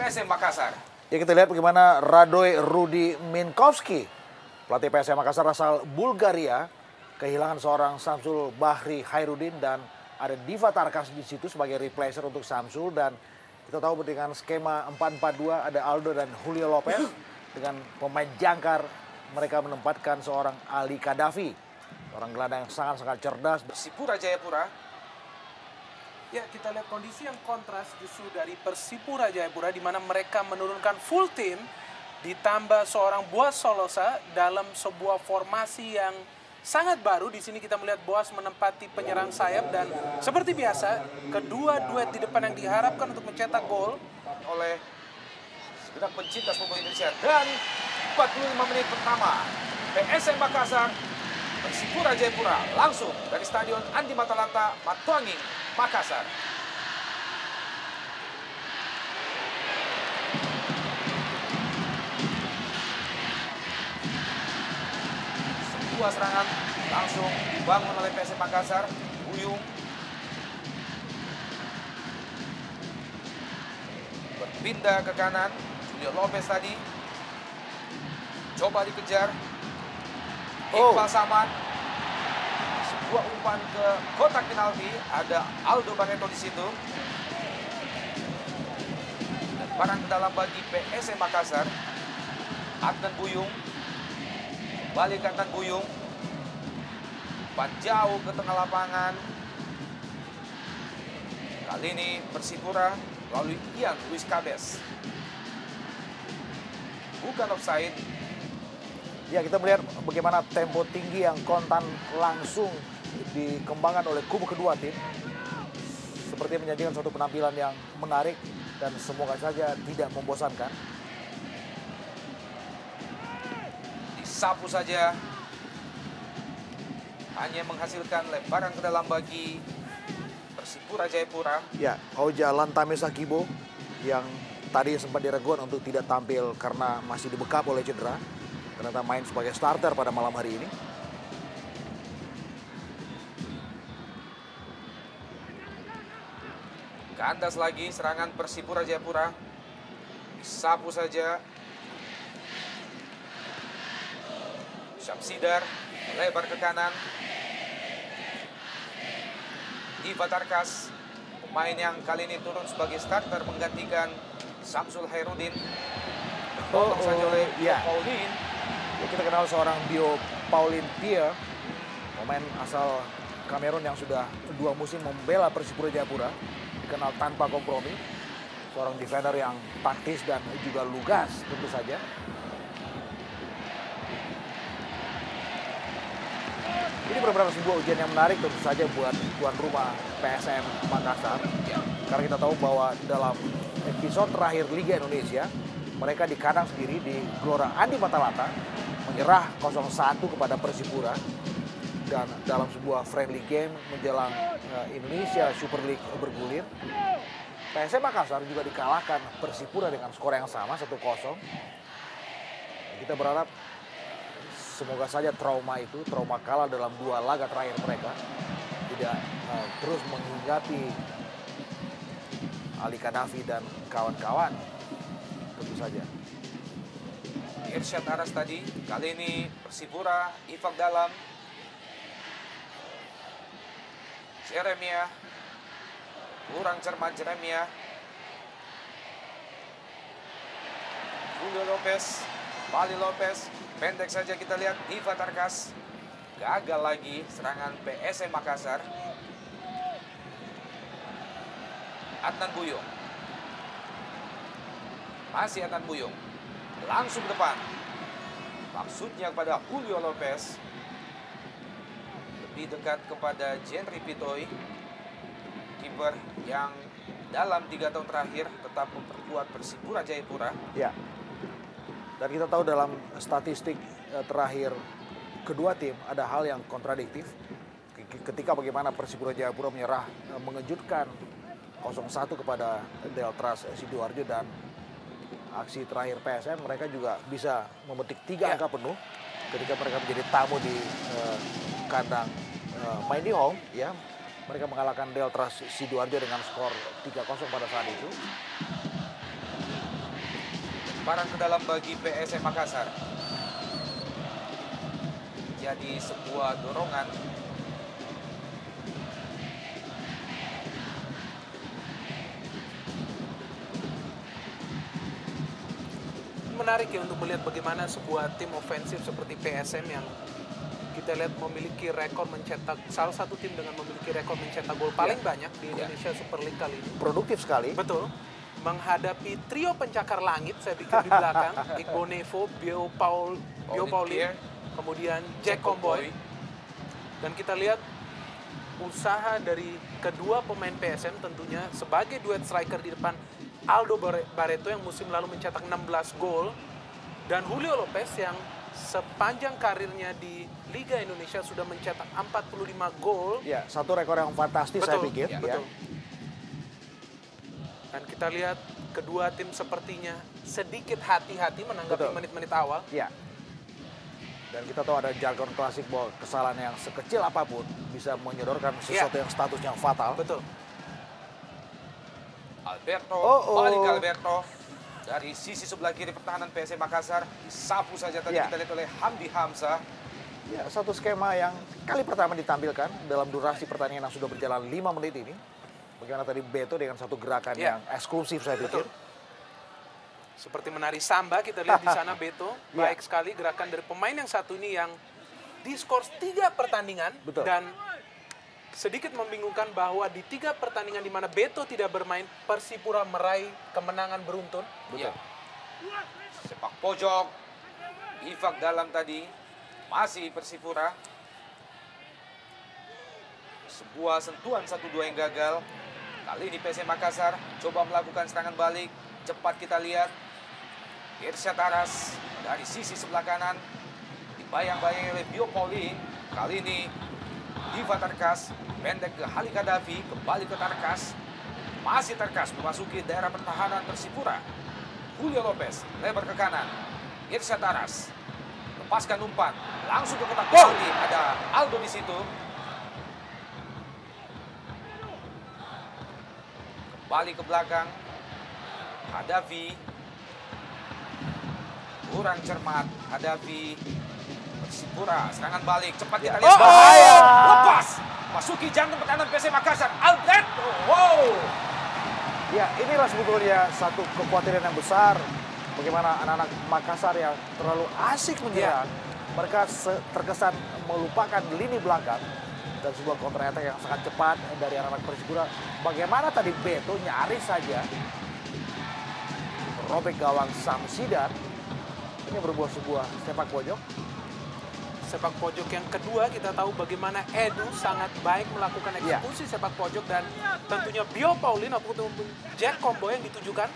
PSM Makassar. Ya, kita lihat bagaimana Radoy Rudi Minkowski, pelatih PSM Makassar asal Bulgaria, kehilangan seorang Samsul Bahri Hairudin dan ada Diva Tarkas di situ sebagai replacer untuk Samsul. Dan kita tahu dengan skema 4-4-2 ada Aldo dan Julio Lopez. Dengan pemain jangkar mereka menempatkan seorang Ali Kadafi, orang gelandang yang sangat-sangat cerdas. Persipura Jayapura. Ya, kita lihat kondisi yang kontras justru dari Persipura Jayapura di mana mereka menurunkan full tim ditambah seorang Boas Solosa dalam sebuah formasi yang sangat baru. Di sini kita melihat Boas menempati penyerang sayap dan seperti biasa kedua duet di depan yang diharapkan untuk mencetak gol Oleh segenap pencinta sepak bola Indonesia. Dan 45 menit pertama PSM Makassar Persipura Jayapura langsung dari Stadion Andi Matalata, Matuanging, Makassar. Sebuah serangan langsung dibangun oleh PSM Makassar. Buyung berpindah ke kanan. Julio Lopez tadi coba dikejar. Iqbal Samad, sebuah umpan ke kotak penalti. Ada Aldo Barreto di situ. Lemparan ke dalam bagi PSM Makassar. Adnan Buyung, balik ke Adnan Buyung. Umpan jauh ke tengah lapangan. Kali ini Persipura melalui Ian Luis Cabes. Bukan offside. Ya, kita melihat bagaimana tempo tinggi yang kontan langsung dikembangkan oleh kubu kedua tim. Seperti menyajikan suatu penampilan yang menarik dan semoga saja tidak membosankan. Disapu saja. Hanya menghasilkan lemparan ke dalam bagi Persipura Jayapura. Ya, Oja Lantame Sakibo yang tadi sempat diragukan untuk tidak tampil karena masih dibekap oleh cedera. Ternyata main sebagai starter pada malam hari ini. Kandas lagi serangan Persipura Jayapura. Disapu saja. Syamsidar lebar ke kanan. Diva Tarkas, pemain yang kali ini turun sebagai starter menggantikan Samsul Hairudin. Potong saja oleh Paulin. Kita kenal seorang Bio Paulin Pierre, pemain asal Kamerun yang sudah 2 musim membela Persipura Jayapura, dikenal tanpa kompromi, seorang defender yang taktis dan juga lugas tentu saja. Ini benar-benar sebuah ujian yang menarik tentu saja buat tuan rumah PSM Makassar, karena kita tahu bahwa dalam episode terakhir Liga Indonesia mereka di kandang sendiri di Gelora Andi Matalata menyerah 0-1 kepada Persipura. Dan dalam sebuah friendly game menjelang Indonesia Super League bergulir, PSM Makassar juga dikalahkan Persipura dengan skor yang sama 1-0. Kita berharap semoga saja trauma kalah dalam 2 laga terakhir mereka tidak terus menghinggapi Ali Kadafi dan kawan-kawan tentu saja. Irsyad Aras tadi, kali ini Persipura, Ifak dalam. Jeremia, kurang cermat Jeremia. Julio Lopez, Bali Lopez, pendek saja kita lihat Diva Tarkas. Gagal lagi serangan PSM Makassar. Adnan Buyung. Masih Adnan Buyung. Langsung depan. Maksudnya kepada Julio Lopez. Lebih dekat kepada Jenry Pitoy. Kiper yang dalam 3 tahun terakhir tetap memperkuat Persipura Jayapura. Ya. Dan kita tahu dalam statistik terakhir kedua tim ada hal yang kontradiktif. Ketika bagaimana Persipura Jayapura menyerah mengejutkan 0-1 kepada Deltras Sidoarjo, dan aksi terakhir PSM mereka juga bisa memetik 3 angka penuh ketika mereka menjadi tamu di kandang Mighty Home, ya. Mereka mengalahkan Deltras Sidoarjo dengan skor 3-0 pada saat itu. Lemparan ke dalam bagi PSM Makassar. Jadi sebuah dorongan. Menarik ya untuk melihat bagaimana sebuah tim ofensif seperti PSM yang kita lihat memiliki rekor mencetak, salah satu tim dengan memiliki rekor mencetak gol paling banyak di Indonesia Super League kali ini. Produktif sekali. Betul. Menghadapi trio pencakar langit, saya pikir di belakang, Iqbal Nevo, Bio Paulin, kemudian Jack Comboy. Dan kita lihat usaha dari kedua pemain PSM tentunya sebagai duet striker di depan Aldo Barreto yang musim lalu mencetak 16 gol, dan Julio Lopez yang sepanjang karirnya di Liga Indonesia sudah mencetak 45 gol. Ya, satu rekor yang fantastis saya pikir. Ya, betul. Dan kita lihat kedua tim sepertinya sedikit hati-hati menanggapi menit-menit awal. Ya. Dan kita tahu ada jargon klasik bahwa kesalahan yang sekecil apapun bisa menyodorkan sesuatu yang statusnya fatal. Betul. Alberto, balik Alberto. Dari sisi sebelah kiri pertahanan PSM Makassar, disapu saja tadi kita lihat oleh Hamdi Hamzah. Ya, satu skema yang kali pertama ditampilkan dalam durasi pertandingan yang sudah berjalan 5 menit ini. Bagaimana tadi Beto dengan satu gerakan yang eksklusif saya pikir. Seperti menari samba, kita lihat di sana Beto. Baik sekali gerakan dari pemain yang satu ini yang diskors 3 pertandingan. Dan sedikit membingungkan bahwa di 3 pertandingan di mana Beto tidak bermain, Persipura meraih kemenangan beruntun. Betul. Sepak pojok, Ifak dalam tadi, masih Persipura. Sebuah sentuhan 1-2 yang gagal. Kali ini PSM Makassar coba melakukan serangan balik. Cepat kita lihat. Irsyad Aras dari sisi sebelah kanan. Dibayang-bayang oleh Bio Paulin. Kali ini Diva Tarkas, pendek ke Halik Hadafi, kembali ke Tarkas. Masih Tarkas memasuki daerah pertahanan Persipura. Julio Lopez, lebar ke kanan. Irsyad Aras, lepaskan umpan, langsung ke kotak penalti. Ada Aldo di situ. Kembali ke belakang. Hadafi. Kurang cermat. Hadafi. Persipura, serangan balik, cepat kita lihat. Bahaya! Lepas! Masuki jantung pertahanan PSM Makassar. Alberto! Wow! Ya, inilah sebetulnya satu kekhawatiran yang besar. Bagaimana anak-anak Makassar yang terlalu asik menyerang. Mereka terkesan melupakan lini belakang. Dan sebuah counter attack yang sangat cepat dari anak-anak Persipura. Bagaimana tadi Beto nyaris saja robek gawang Samsidar. Ini berbuah sebuah sepak pojok. Sepak pojok yang kedua, kita tahu bagaimana Edu sangat baik melakukan eksekusi sepak pojok, dan tentunya Bio Paulin ataupun Jack Comboy yang ditujukan.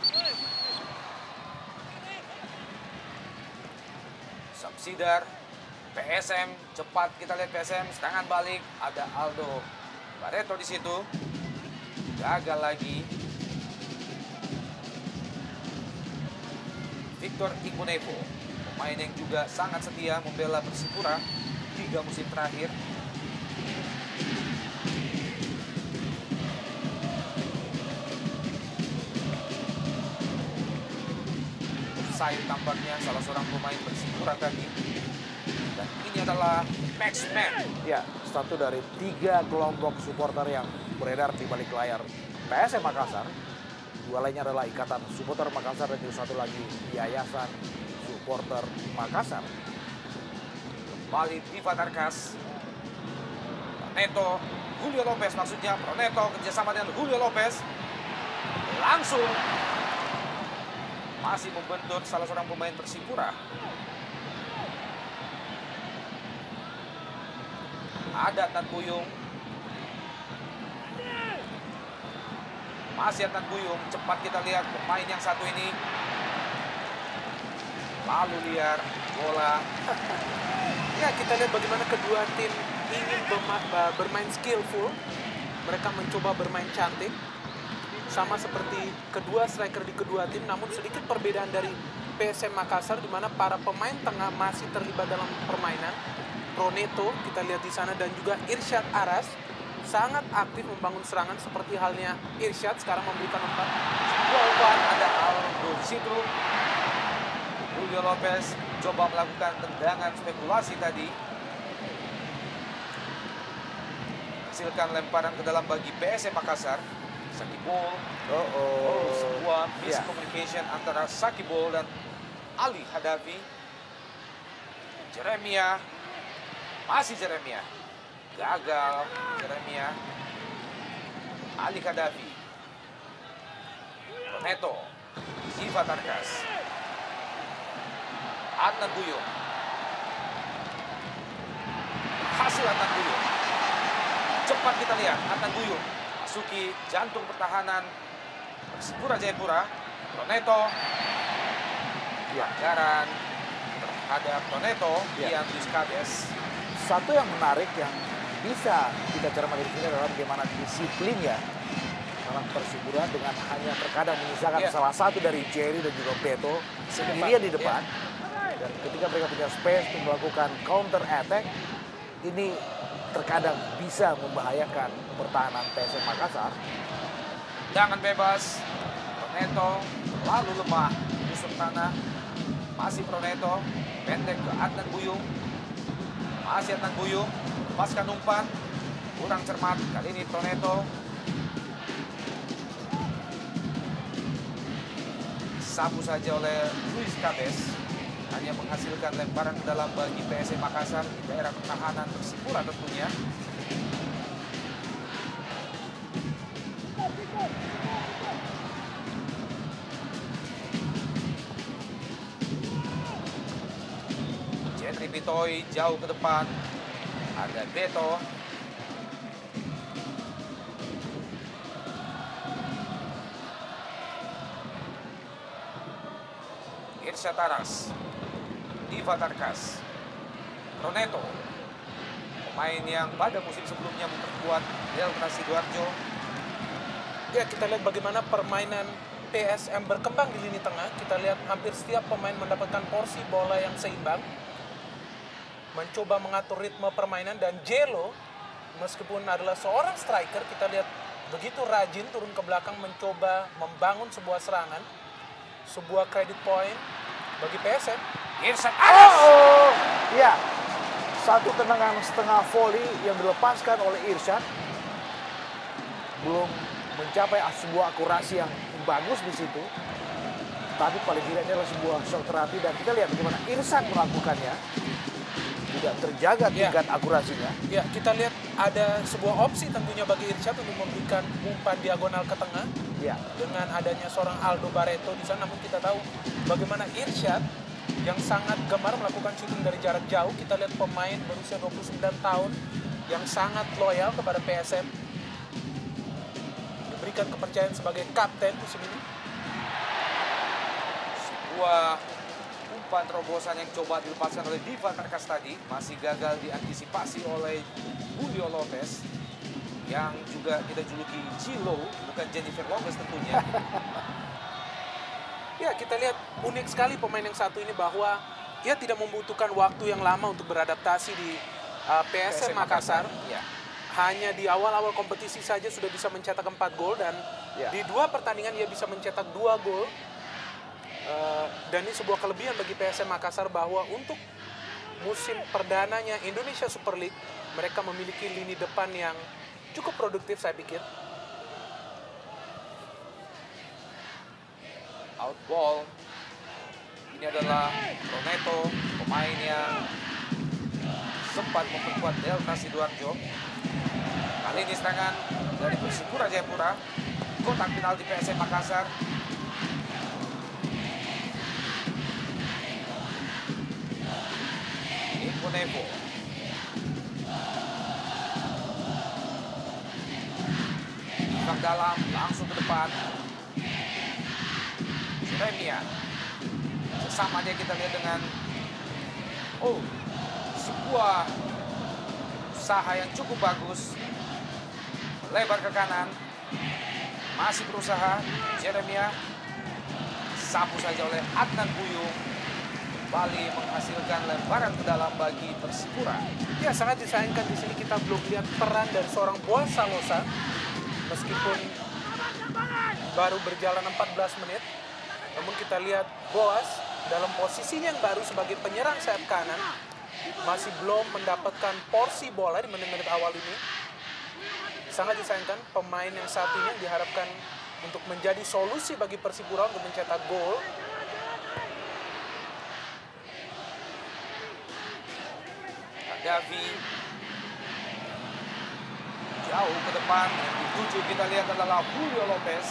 Samsidar, PSM, cepat kita lihat PSM, serangan balik, ada Aldo Barreto di situ. Gagal lagi. Victor Ikunevo, pemain yang juga sangat setia membela Persipura 3 musim terakhir. Offside tampaknya salah seorang pemain Persipura tadi. Dan ini adalah Maxman. Ya, satu dari 3 kelompok supporter yang beredar di balik layar PSM Makassar. 2 lainnya adalah Ikatan Supporter Makassar dan juga satu lagi Yayasan Supporter Makassar. Kembali Diva Tarkas. Proneto, Julio Lopez maksudnya. Proneto kerjasama dengan Julio Lopez. Langsung. Masih membentur salah seorang pemain Persipura. Ada Adnan Buyung. Masih Adnan Buyung. Cepat kita lihat pemain yang satu ini. Lalu liar, bola. Ya, kita lihat bagaimana kedua tim ingin bermain skillful. Mereka mencoba bermain cantik. Sama seperti kedua striker di kedua tim, namun sedikit perbedaan dari PSM Makassar di mana para pemain tengah masih terlibat dalam permainan. Proneto kita lihat di sana dan juga Irsyad Aras sangat aktif membangun serangan seperti halnya Irsyad sekarang memberikan umpan. Umpan ada Aldo di situ. Julio Lopez coba melakukan tendangan spekulasi tadi. Hasilkan lemparan ke dalam bagi PSM Makassar. Sakibol. Sebuah miscommunication antara Sakibol dan Ali Hadafi. Jeremia. Masih Jeremia. Gagal Jeremia. Ali Hadafi. Neto. Iva Tarkas. Adnan Buyung. Hasil Adnan Buyung. Cepat kita lihat Adnan Buyung masuki jantung pertahanan Persipura Jayapura. Proneto. Pelanggaran terhadap Proneto yang Luis. Satu yang menarik yang bisa kita cermati di sini adalah bagaimana disiplinnya anak Persipura dengan hanya terkadang menyisakan salah satu dari Jerry dan juga Beto sendirian di depan. Dan ketika mereka punya space untuk melakukan counter attack, ini terkadang bisa membahayakan pertahanan PSM Makassar. Tendangan bebas. Proneto lalu lemah tusuk tanah. Masih Proneto, pendek ke Adnan Buyung. Masih Adnan Buyung, lepaskan umpan. Kurang cermat, kali ini Proneto. Sapu saja oleh Luis Cabes. Hanya menghasilkan lemparan ke dalam bagi PSM Makassar di daerah pertahanan Persipura tentunya. Jendri Pitoy jauh ke depan. Ada Beto. Irsyad Taras. Iva Tarkas. Proneto. Pemain yang pada musim sebelumnya memperkuat Delta Sidoarjo. Ya, kita lihat bagaimana permainan PSM berkembang di lini tengah. Kita lihat hampir setiap pemain mendapatkan porsi bola yang seimbang. Mencoba mengatur ritme permainan, dan Jelo meskipun adalah seorang striker, kita lihat begitu rajin turun ke belakang mencoba membangun sebuah serangan. Sebuah credit point bagi PSM. Irsyad Anas. Ya, satu tendangan setengah volley yang dilepaskan oleh Irsyad. Belum mencapai sebuah akurasi yang bagus di situ. Tapi paling tidak ini adalah sebuah shot terapi, dan kita lihat bagaimana Irsyad melakukannya. Tidak terjaga tingkat akurasinya. Ya, kita lihat ada sebuah opsi tentunya bagi Irsyad untuk memberikan umpan diagonal ke tengah. Ya. Dengan adanya seorang Aldo Barreto di sana, namun kita tahu bagaimana Irsyad yang sangat gemar melakukan shooting dari jarak jauh. Kita lihat pemain berusia 29 tahun yang sangat loyal kepada PSM. Diberikan kepercayaan sebagai kapten musim ini. Sebuah umpan terobosan yang coba dilepaskan oleh Diva Tarkas tadi masih gagal diantisipasi oleh Julio Lopez, yang juga kita juluki Gilo, bukan Jennifer Lopez tentunya. Ya, kita lihat unik sekali pemain yang satu ini, bahwa ia tidak membutuhkan waktu yang lama untuk beradaptasi di PSM Makassar. Ya. Hanya di awal-awal kompetisi saja sudah bisa mencetak 4 gol, dan di 2 pertandingan ia bisa mencetak 2 gol. Dan ini sebuah kelebihan bagi PSM Makassar, bahwa untuk musim perdananya Indonesia Super League, mereka memiliki lini depan yang cukup produktif, saya pikir. Out ball. Ini adalah Proneto, pemain yang sempat memperkuat Delta Sidoarjo. Kali ini serangan dari Persipura Jayapura. Kotak penalti PSM Makassar. Nevo. Imbang dalam, langsung ke depan. Jeremia. Sesama aja kita lihat dengan sebuah usaha yang cukup bagus. Lebar ke kanan. Masih berusaha Jeremia. Sapu saja oleh Adnan Buyung. Kembali menghasilkan lemparan ke dalam bagi Persipura. Ya, sangat disayangkan di sini kita belum lihat peran dari seorang Boas Salosa, meskipun baru berjalan 14 menit. Namun kita lihat Boas dalam posisinya yang baru sebagai penyerang sayap kanan masih belum mendapatkan porsi bola di menit-menit awal ini. Sangat disayangkan pemain yang satunya diharapkan untuk menjadi solusi bagi Persipura untuk mencetak gol. Davi jauh ke depan, yang dituju kita lihat adalah Julio Lopez.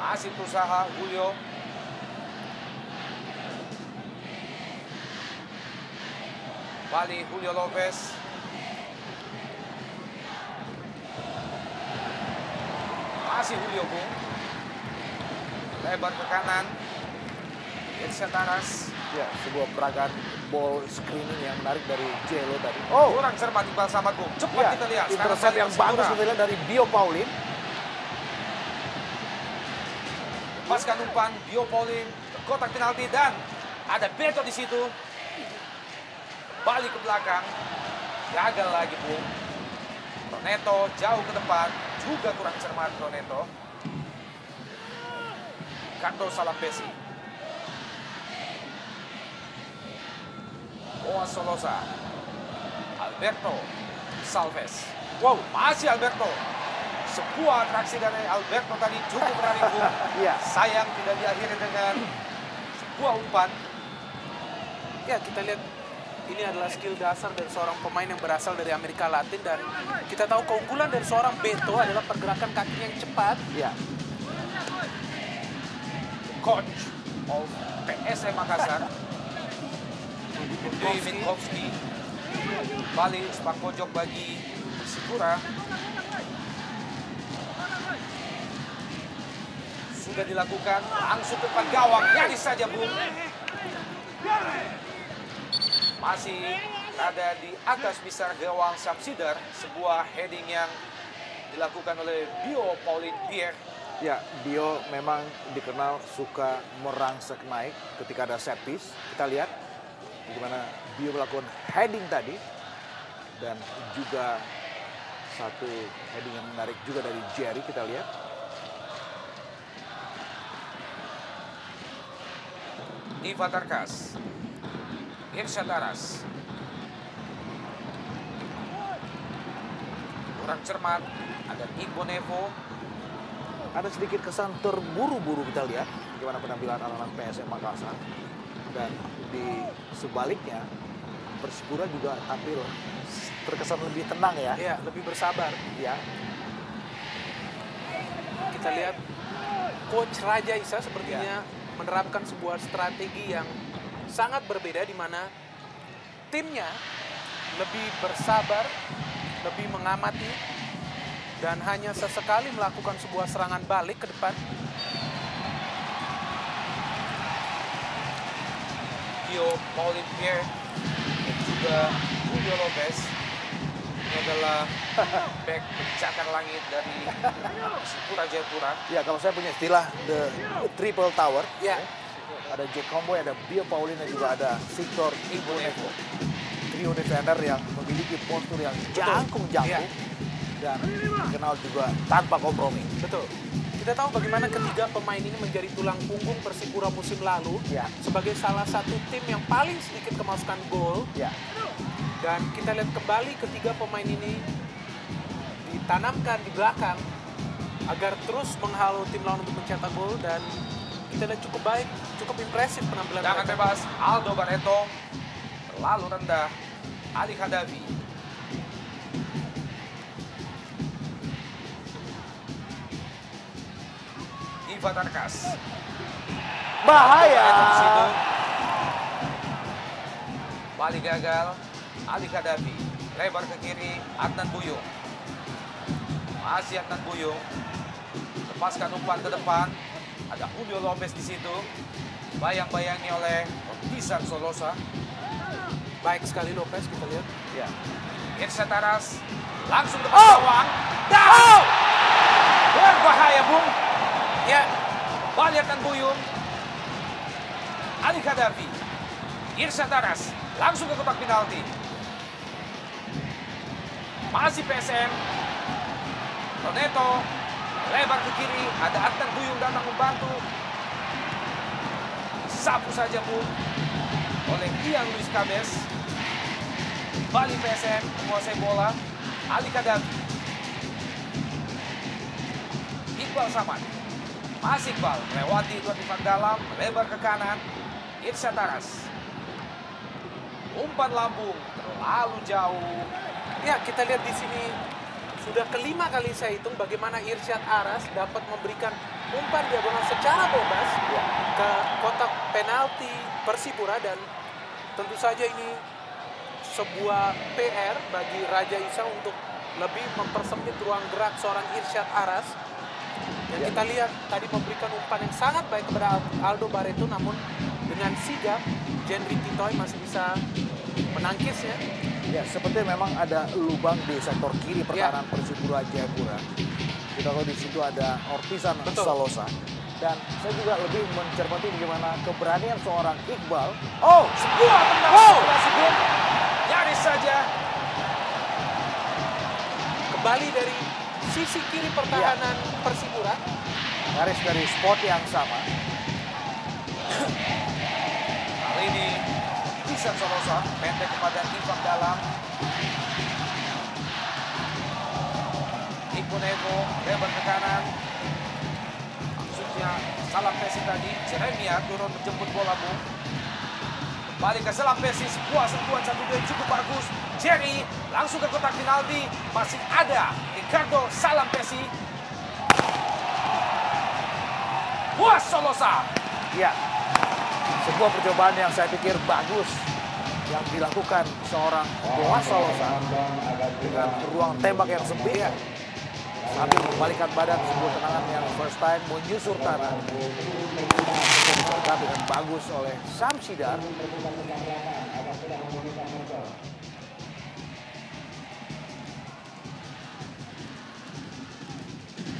Masih berusaha Julio. Balik Julio Lopez. Masih Julio, Bung. Lebar ke kanan. Irsyad Taras. Ya, sebuah peragaan ball screening yang menarik dari Jelo tadi. Oh, Kurang cermat Iqbal Samad, Bung. Cepat ya, kita lihat. intercept yang bagus kita lihat dari Bio Paulin. Lepaskan umpan Bio Paulin ke kotak penalti dan ada Beto di situ. Balik ke belakang. Gagal lagi, Bung. Roneto jauh ke depan. Juga kurang cermat Roneto. Kanto Salampesi. Boas Solosa. Alberto Salves. Wow, masih Alberto. Sebuah atraksi dari Alberto tadi cukup menarik, Bung. Iya. Sayang tidak diakhiri dengan sebuah umpan. Ya, kita lihat ini adalah skill dasar dari seorang pemain yang berasal dari Amerika Latin, dan kita tahu keunggulan dari seorang Beto adalah pergerakan kakinya yang cepat. Ya, Coach of PSM Makassar, Dwi Minkowski. Balik sepak pojok bagi Persipura. Sudah dilakukan, langsung ke depan gawang, nyaris saja, Bung. Masih ada di atas misar gawang Samsidar, sebuah heading yang dilakukan oleh Bio Paulin Pierre. ya, Bio memang dikenal suka merangsek naik ketika ada set piece. Kita lihat bagaimana Bio melakukan heading tadi, dan juga satu heading yang menarik juga dari Jerry. Kita lihat. Diva Tarkas, Irsyad Taras. Kurang cermat, ada Ibo Nevo. Ada sedikit kesan terburu-buru kita lihat bagaimana penampilan anak-anak PSM Makassar. Dan di sebaliknya, Persipura juga tampil terkesan lebih tenang ya. Ya, lebih bersabar. Ya, Kita lihat Coach Raja Isa sepertinya menerapkan sebuah strategi yang sangat berbeda, di mana timnya lebih bersabar, lebih mengamati, dan hanya sesekali melakukan sebuah serangan balik ke depan. Bio Paulin Pierre dan juga Julio Lopez. Ini adalah back pencakar langit dari Persipura Jayapura. ya, kalau saya punya istilah the triple tower. Ya, Ada Jack Comboy, ada Bio Paulin, dan juga ada Victor Ibonevo. Trio defender yang memiliki postur yang jangkung-jangkung. Iya. Dan dikenal juga tanpa kompromi. betul. Kita tahu bagaimana ketiga pemain ini menjadi tulang punggung Persipura musim lalu, Ya. sebagai salah satu tim yang paling sedikit kemasukan gol. Ya, Dan kita lihat kembali ketiga pemain ini ditanamkan di belakang agar terus menghalau tim lawan untuk mencetak gol, dan kita lihat cukup baik, cukup impresif penampilan Jangan mereka. bebas, Aldo Barreto. Terlalu rendah, Ali Khadafi. Diva Tarkas. bahaya. Barreto di situ. Balik gagal, Ali Khadafi. Lebar ke kiri, Adnan Buyung. Masih Adnan Buyung. Lepaskan umpan ke depan. Ada Julio Lopez di situ. Bayang-bayangi oleh Tisan Solosa. Baik sekali Lopez, kita lihat. Ya. Irsyad Taras langsung ke gawang. Dan berbahaya, Bung. Ya, Balik Adnan Buyung. Ali Khadafi. Irsyad Taras langsung ke kotak penalti. Masih PSM. Roneto lebar ke kiri, ada Adnan Buyung datang membantu. Disapu saja pun oleh Ian Luis Cabes. Kembali PSM menguasai bola. Ali Kadafi. Iqbal Samad. Masih Iqbal melewati dua Ivan Dalam, melebar ke kanan. Irsyad Aras. Umpan lambung terlalu jauh. Ya, kita lihat di sini sudah kelima kali saya hitung bagaimana Irsyad Aras dapat memberikan umpan diagonal secara bebas ke kotak penalti Persipura, dan tentu saja ini sebuah PR bagi Raja Isa untuk lebih mempersempit ruang gerak seorang Irsyad Aras. Dan kita lihat tadi memberikan umpan yang sangat baik kepada Aldo Barreto, namun dengan sigap Jenry Titoy masih bisa menangkis ya. Ya, seperti memang ada lubang di sektor kiri pertahanan Persipura Jayapura. Kita tahu di situ ada Ortizan Salosa. Dan saya juga lebih mencermati bagaimana keberanian seorang Iqbal. Oh, sebuah tendangan nyaris saja. Kembali dari sisi kiri pertahanan Persipura. Nyaris dari spot yang sama. Kali ini Ortizan Salosa pendek kepada Ivan Dalam. Iqbal Nevo lebar ke kanan. Maksudnya Salam Pesi tadi. Jeremia turun menjemput bola bung. Kembali ke Salam Pesi. Sebuah sentuhan 1-2 cukup bagus. Jerry langsung ke kotak penalti. Masih ada Ricardo Salam Pesi. Buas Solosa. Ya, sebuah percobaan yang saya pikir bagus yang dilakukan seorang Boas Solosa dengan ruang tembak yang sempit sambil membalikan badan, sebuah tendangan yang first time menyusur tanah dengan bagus oleh Samsidar.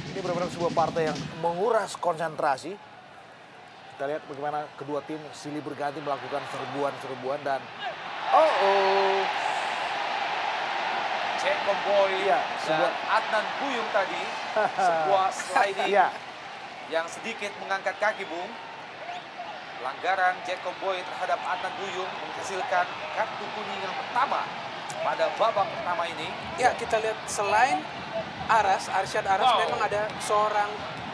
Ini benar-benar sebuah partai yang menguras konsentrasi. Kita lihat bagaimana kedua tim silih berganti melakukan serbuan-serbuan dan Jacob Boy dan Adnan Buyung tadi. Sebuah sliding yang sedikit mengangkat kaki bung. Pelanggaran Jacob Boy terhadap Adnan Buyung menghasilkan kartu kuning yang pertama pada babak pertama ini. Ya, kita lihat selain Arsyad Aras memang ada seorang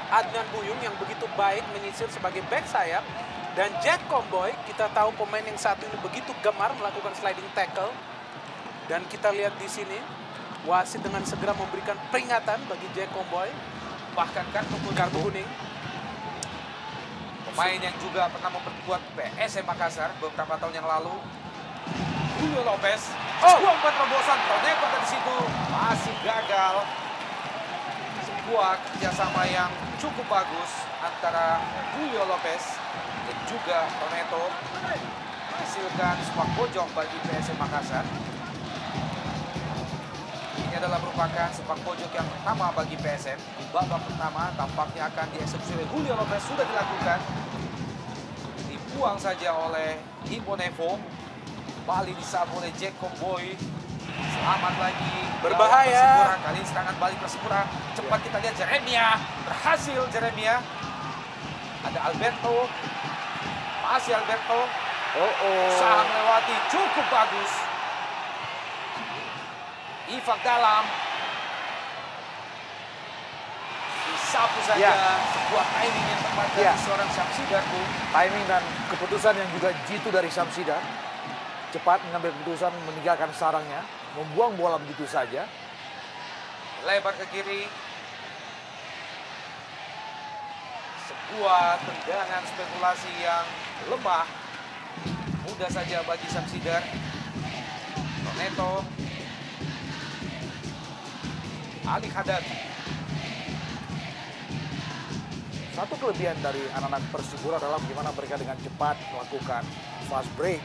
Adnan Buyung yang begitu baik menyisir sebagai back sayap. Dan Jack Comboy, kita tahu pemain yang satu ini begitu gemar melakukan sliding tackle. Dan kita lihat di sini, wasit dengan segera memberikan peringatan bagi Jack Comboy. Bahkan kartu kuning. Pemain yang juga pernah memperkuat PSM Makassar beberapa tahun yang lalu. Julio Lopez. Sebuah umpan terobosan. Proneto dari situ masih gagal. Sebuah kerjasama yang cukup bagus antara Julio Lopez dan juga Proneto menghasilkan sebuah pojok bagi PSM Makassar. Ini adalah merupakan sepak pojok yang pertama bagi PSM. Di babak pertama tampaknya akan dieksekusi oleh Julio Lopez, sudah dilakukan. Dibuang saja oleh Iqbal Nevo. Kembali disapu oleh Jack Comboy. Selamat lagi. Berbahaya. Kali ini serangan balik Persipura. Cepat kita lihat Jeremia. Berhasil Jeremia. Ada Alberto. Masih Alberto. Usaha melewati cukup bagus. Ivan Dalam. Disapu saja. Sebuah timing yang tepat dari seorang Samsidar, Bung. Timing dan keputusan yang juga jitu dari Samsidar. Cepat mengambil keputusan meninggalkan sarangnya, membuang bola begitu saja. Lebar ke kiri. Sebuah tendangan spekulasi yang lemah. Mudah saja bagi Samsidar. Proneto. Ali Kadafi. Satu kelebihan dari anak-anak Persipura adalah bagaimana mereka dengan cepat melakukan fast break.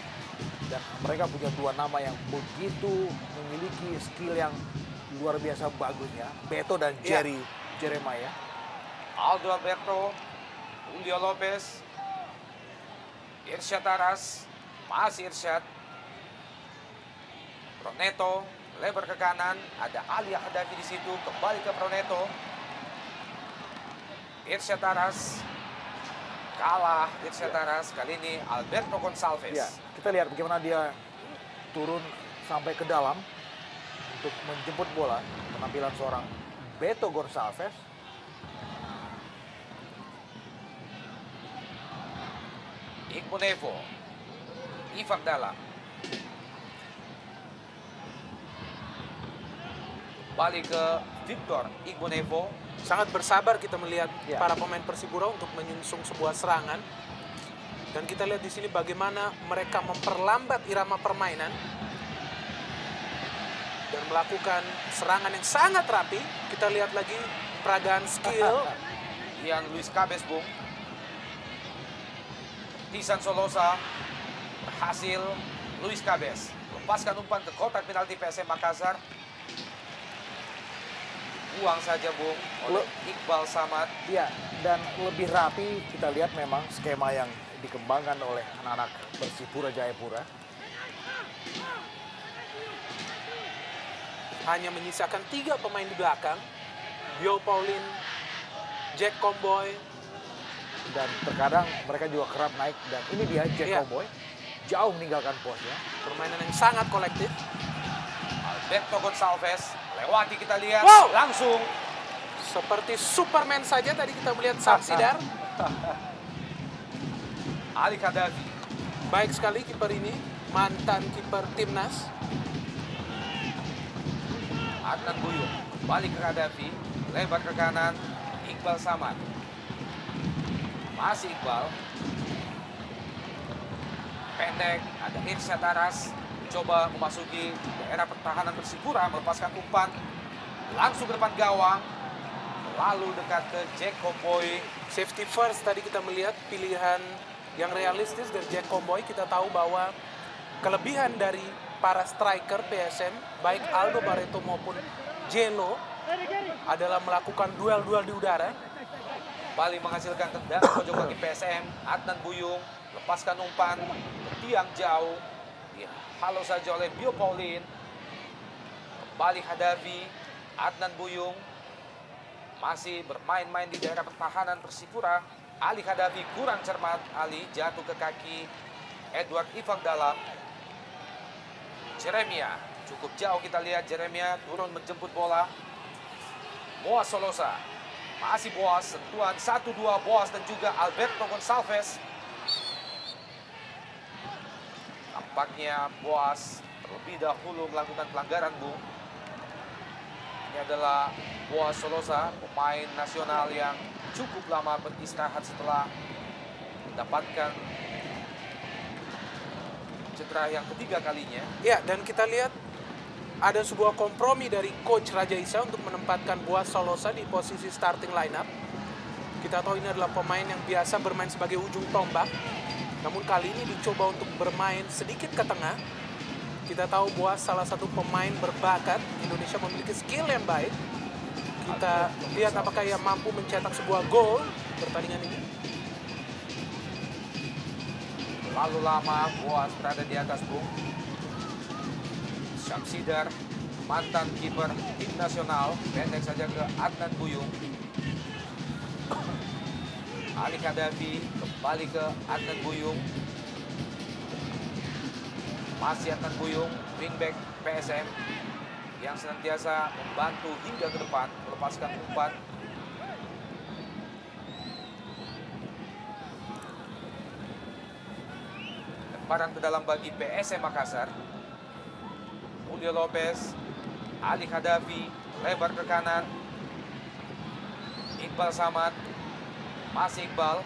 Dan mereka punya dua nama yang begitu memiliki skill yang luar biasa bagusnya. Beto dan Jeremiah. Aldo Alberto, Julio Lopez, Irsyad Aras, masih Irsyad. Proneto, lebar ke kanan, ada Ali Kadafi di situ, kembali ke Proneto. Irsyad Aras, Kalah Irsyad Taras, kali ini Alberto Gonçalves. Ya, kita lihat bagaimana dia turun sampai ke dalam untuk menjemput bola. Penampilan seorang Beto Gonçalves. Igbonevo, Ivan Dalla. Balik ke Victor Igbonevo. Sangat bersabar kita melihat Ya. para pemain Persipura untuk menyusun sebuah serangan. Dan kita lihat di sini bagaimana mereka memperlambat irama permainan dan melakukan serangan yang sangat rapi. Kita lihat lagi peragaan skill. Ian Luis Cabes, Bung. Tisan Solosa berhasil. Luis Cabes lepaskan umpan ke kotak penalti PSM Makassar. Buang saja, Bung, oleh Iqbal Samad. Ya, dan lebih rapi kita lihat memang skema yang dikembangkan oleh anak-anak Persipura Jayapura. Hanya menyisakan 3 pemain di belakang. Bio Paulin, Jack Comboy. Dan terkadang mereka juga kerap naik. Dan ini dia Jack Iya. Comboy. Jauh meninggalkan posnya. Permainan yang sangat kolektif. Alberto Gonçalves lewati, kita lihat. Wow! Langsung Seperti Superman saja tadi kita melihat Samsidar. Ali Khadafi. Baik sekali kiper ini. Mantan kiper timnas. Adnan Buyung balik ke Khadafi, lebar ke kanan. Iqbal Samad. Masih Iqbal. Pendek, ada Irsyad Taras. Coba memasuki daerah pertahanan Persipura, melepaskan umpan. Langsung ke depan gawang. Lalu dekat ke Jack Comboy. Safety first tadi kita melihat pilihan yang realistis dari Jack Comboy. Kita tahu bahwa kelebihan dari para striker PSM, baik Aldo Barreto maupun Jelo, adalah melakukan duel-duel di udara. Bali menghasilkan tendangan pojok kaki PSM. Adnan Buyung lepaskan umpan ke tiang jauh. Halo saja oleh Bio Paulin. Kembali Khadafi. Adnan Buyung masih bermain-main di daerah pertahanan Persipura. Ali Khadafi kurang cermat. Ali jatuh ke kaki Edward Ivan Dalla. Jeremia cukup jauh, kita lihat Jeremia turun menjemput bola. Boas Solosa. Masih Boas, sentuhan 1-2 Boas dan juga Alberto Gonçalves. Nampaknya Boas terlebih dahulu melakukan pelanggaran, Bung. Ini adalah Boas Solosa, pemain nasional yang cukup lama beristirahat setelah mendapatkan cedera yang ketiga kalinya. Ya, dan kita lihat ada sebuah kompromi dari Coach Raja Isa untuk menempatkan Boas Solosa di posisi starting lineup. Kita tahu ini adalah pemain yang biasa bermain sebagai ujung tombak. Namun kali ini dicoba untuk bermain sedikit ke tengah. Kita tahu Boas salah satu pemain berbakat. Indonesia memiliki skill yang baik. Kita lihat apakah ia mampu mencetak sebuah gol di pertandingan ini. Lalu lama Boas berada di atas, Bung. Samsidar, mantan kiper tim nasional, pendek saja ke Adnan Buyung. Ali Khadafi kembali ke Adnan Buyung. Masih Adnan Buyung, wingback PSM yang senantiasa membantu hingga ke depan, melepaskan umpan. Lemparan ke dalam bagi PSM Makassar. Julio Lopez, Ali Khadafi, lebar ke kanan. Iqbal Samad, masih Iqbal,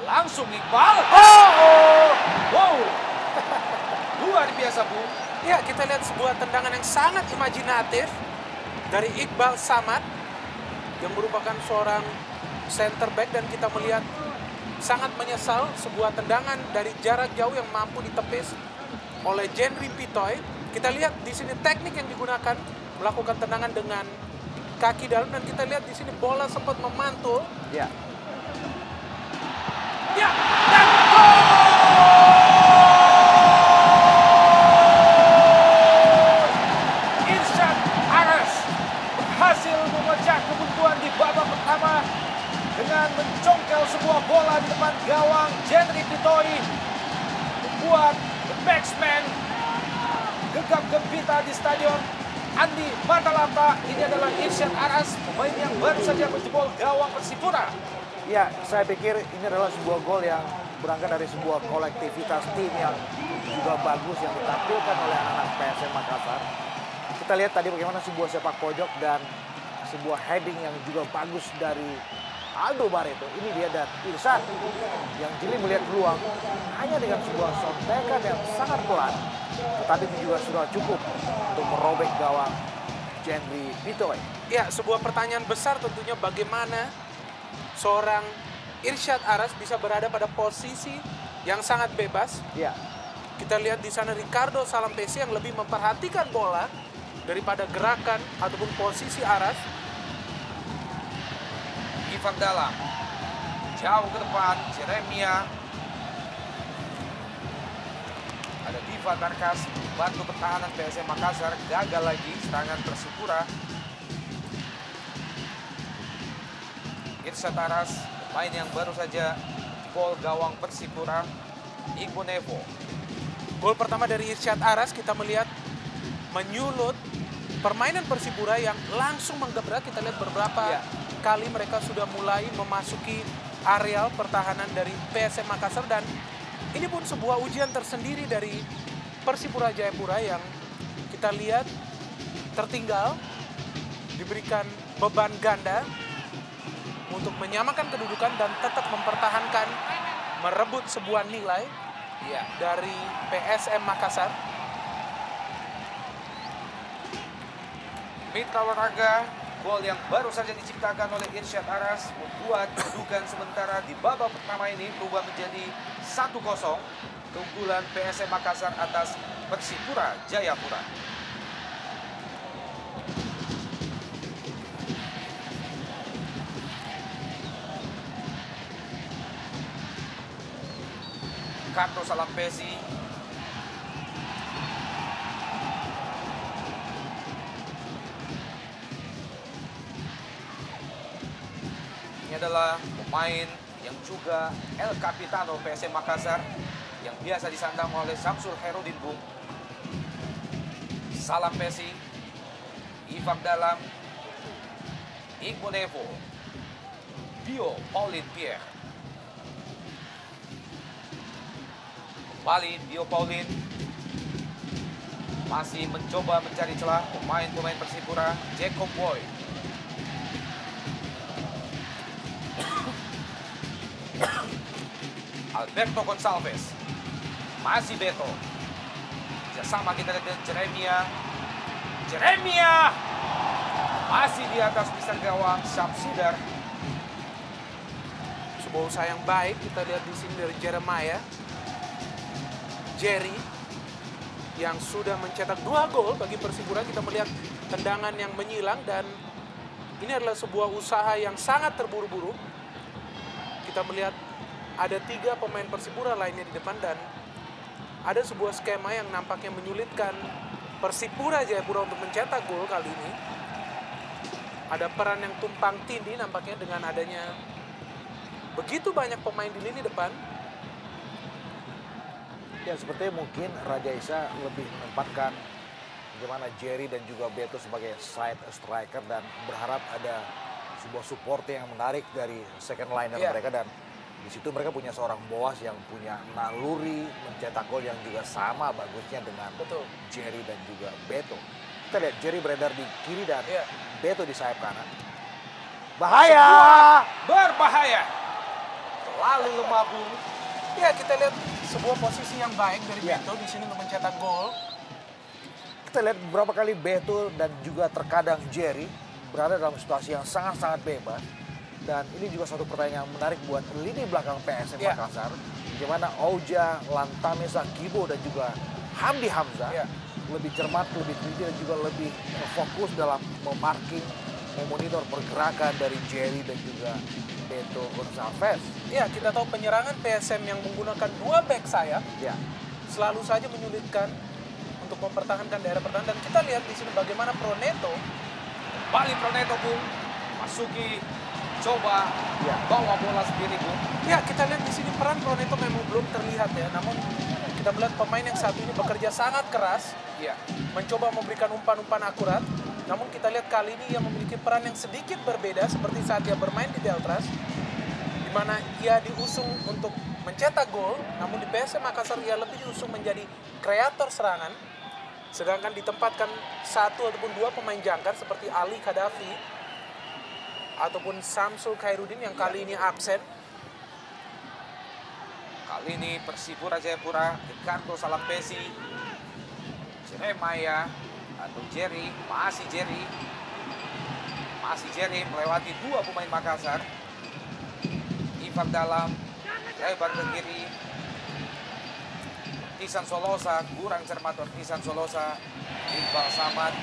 langsung Iqbal. Oh! Wow! Luar biasa, Bu. Ya, kita lihat sebuah tendangan yang sangat imajinatif dari Iqbal Samad yang merupakan seorang center back, dan kita melihat sangat menyesal sebuah tendangan dari jarak jauh yang mampu ditepis oleh Jenry Pitoy. Kita lihat di sini teknik yang digunakan melakukan tendangan dengan kaki dalam, dan kita lihat di sini bola sempat memantul. Ya. Ya, dan gol! Irsyad Taras berhasil memecah kebuntuan di babak pertama dengan mencongkel sebuah bola di depan gawang Jenry Pitoi, membuat the batsman gegap gempita di stadion Andi Matalata. Ini adalah Irsyad Aras, pemain yang baru saja menjebol gawang Persipura. Ya, saya pikir ini adalah sebuah gol yang berangkat dari sebuah kolektivitas tim yang juga bagus yang ditampilkan oleh anak-anak PSM Makassar. Kita lihat tadi bagaimana sebuah sepak pojok dan sebuah heading yang juga bagus dari Aldo Barreto. Ini dia dan Irsyad yang jeli melihat peluang hanya dengan sebuah sontekan yang sangat pelan. Tetapi itu juga sudah cukup untuk merobek gawang Jenry Pitoi. Ya, sebuah pertanyaan besar tentunya bagaimana seorang Irsyad Aras bisa berada pada posisi yang sangat bebas. Ya, Kita lihat di sana Ricardo Salampesi yang lebih memperhatikan bola daripada gerakan ataupun posisi Aras. Ivan Dalam, jauh ke depan, Jeremia. Ada Diva Tarkas, bantu pertahanan PSM Makassar, gagal lagi serangan Persipura. Irsyad Aras, pemain yang baru saja gol gawang Persipura, Iqbal Nevo. Gol pertama dari Irsyad Aras kita melihat menyulut permainan Persipura yang langsung menggebrak. Kita lihat beberapa kali mereka sudah mulai memasuki areal pertahanan dari PSM Makassar, dan ini pun sebuah ujian tersendiri dari Persipura Jayapura yang kita lihat tertinggal, diberikan beban ganda untuk menyamakan kedudukan dan tetap mempertahankan, merebut sebuah nilai dari PSM Makassar. Mitra olahraga, gol yang baru saja diciptakan oleh Irsyad Aras membuat kedudukan sementara di babak pertama ini berubah menjadi 1-0. Keunggulan PSM Makassar atas Persipura Jayapura. Ricardo Salampesi. Ini adalah pemain yang juga El Capitano PSM Makassar yang biasa disandang oleh Samsul Herudin Bung. Salampesi, Ivan Dalam, Iqbal Nevo, Bio Paulin Pierre. Kembali Bio Paulin masih mencoba mencari celah pemain-pemain Persipura. Jacob Boy, Alberto Gonçalves, masih Beto. Sama kita lihat dengan Jeremia masih di atas Mister gawang Syamsidar. Sebuah usaha yang baik kita lihat di sini dari Jerry yang sudah mencetak 2 gol bagi Persipura. Kita melihat tendangan yang menyilang dan ini adalah sebuah usaha yang sangat terburu-buru. Kita melihat ada 3 pemain Persipura lainnya di depan dan ada sebuah skema yang nampaknya menyulitkan Persipura Jayapura untuk mencetak gol kali ini. Ada peran yang tumpang tindih nampaknya dengan adanya begitu banyak pemain di lini depan. ya sepertinya mungkin Raja Isa lebih menempatkan bagaimana Jerry dan juga Beto sebagai side striker dan berharap ada sebuah support yang menarik dari second liner mereka, dan di situ mereka punya seorang Boas yang punya naluri mencetak gol yang juga sama bagusnya dengan Jerry dan juga Beto. Kita lihat Jerry beredar di kiri dan Beto di sayap kanan. Bahaya! Berbahaya. Terlalu lemah Bung. Ya, kita lihat sebuah posisi yang baik dari Beto di sini untuk mencetak gol. Kita lihat beberapa kali Beto dan juga terkadang Jerry berada dalam situasi yang sangat-sangat bebas. Dan ini juga suatu pertanyaan menarik buat lini belakang PSM Makassar. Bagaimana Auja, Lantame Sakibo dan juga Hamdi Hamzah lebih cermat, lebih teliti dan juga lebih fokus dalam memarking, memonitor pergerakan dari Jerry dan juga Beto Gonçalves. Ya, kita tahu penyerangan PSM yang menggunakan 2 back sayap selalu saja menyulitkan untuk mempertahankan daerah pertahanan. Dan kita lihat di sini bagaimana Proneto, Bali Proneto Bung Masuki coba bawa bola sendiri, Bung. Ya, kita lihat di sini peran Proneto memang belum terlihat ya. Namun kita melihat pemain yang satu ini bekerja sangat keras, Ya, mencoba memberikan umpan-umpan akurat. Namun kita lihat kali ini ia memiliki peran yang sedikit berbeda seperti saat dia bermain di Deltras, di mana ia diusung untuk mencetak gol, namun di PSM Makassar ia lebih diusung menjadi kreator serangan, sedangkan ditempatkan satu ataupun dua pemain jangkar seperti Ali Khadafi ataupun Samsul Khairuddin yang kali ini absen. kali ini Persipura Jayapura, Ricardo Salampesi, Jeremiah atau Jerry, masih Jerry melewati dua pemain Makassar. Ivan dalam, lebar ke kiri. Tisan Solosa, kurang cermat Tisan Solosa. Iqbal Samad.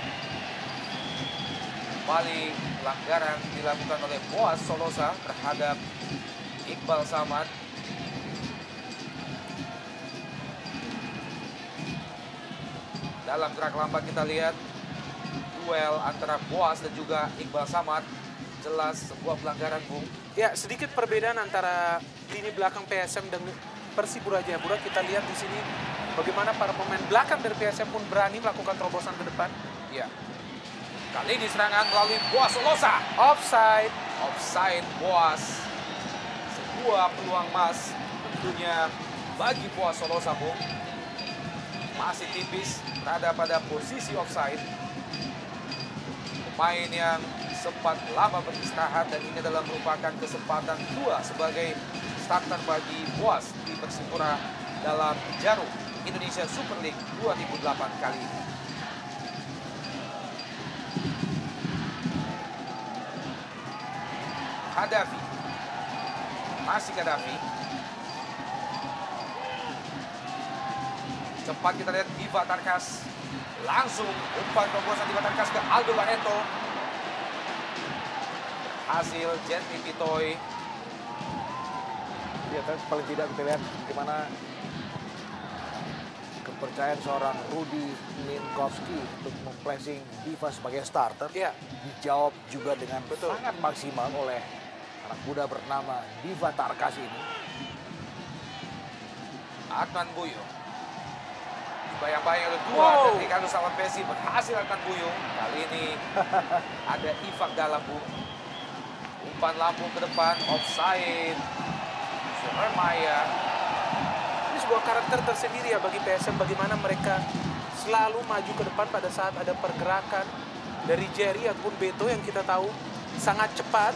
Kembali pelanggaran dilakukan oleh Boas Solosa terhadap Iqbal Samad. Dalam gerak lambat kita lihat duel antara Boas dan juga Iqbal Samad. Jelas sebuah pelanggaran, Bung. Ya, sedikit perbedaan antara lini belakang PSM dan Persipura Jayapura. Kita lihat di sini bagaimana para pemain belakang dari PSM pun berani melakukan terobosan ke depan. Ya. Kali ini serangan melalui Boas Solosa. Offside. Offside Boas. Sebuah peluang emas tentunya bagi Boas Solosa, Bung. Masih tipis berada pada posisi offside. Pemain yang sempat lama beristirahat dan ini adalah merupakan kesempatan kedua sebagai starter bagi Boas di Persipura dalam Jarum Indonesia Super League 2008 kali ini. Khadafi. Masih Khadafi. Cepat kita lihat Diva Tarkas. Langsung umpan terobosan Diva Tarkas ke Aldo Barreto. Hasil Gentry Pitoy. Ya kan paling tidak kita lihat bagaimana kepercayaan seorang Rudy Minkowski untuk memplacing Diva sebagai starter. Ya. Dijawab juga dengan sangat maksimal oleh anak muda bernama Diva Tarkas ini. Adnan Buyung. Bayang-bayang oleh dua dan Ricardo Salampesi berhasil Adnan Buyung. Kali ini ada Ifak dalam, Bung. Umpan lambung ke depan, offside. Jeremiah. Ini sebuah karakter tersendiri ya bagi PSM, bagaimana mereka selalu maju ke depan pada saat ada pergerakan dari Jerry ataupun Beto yang kita tahu sangat cepat.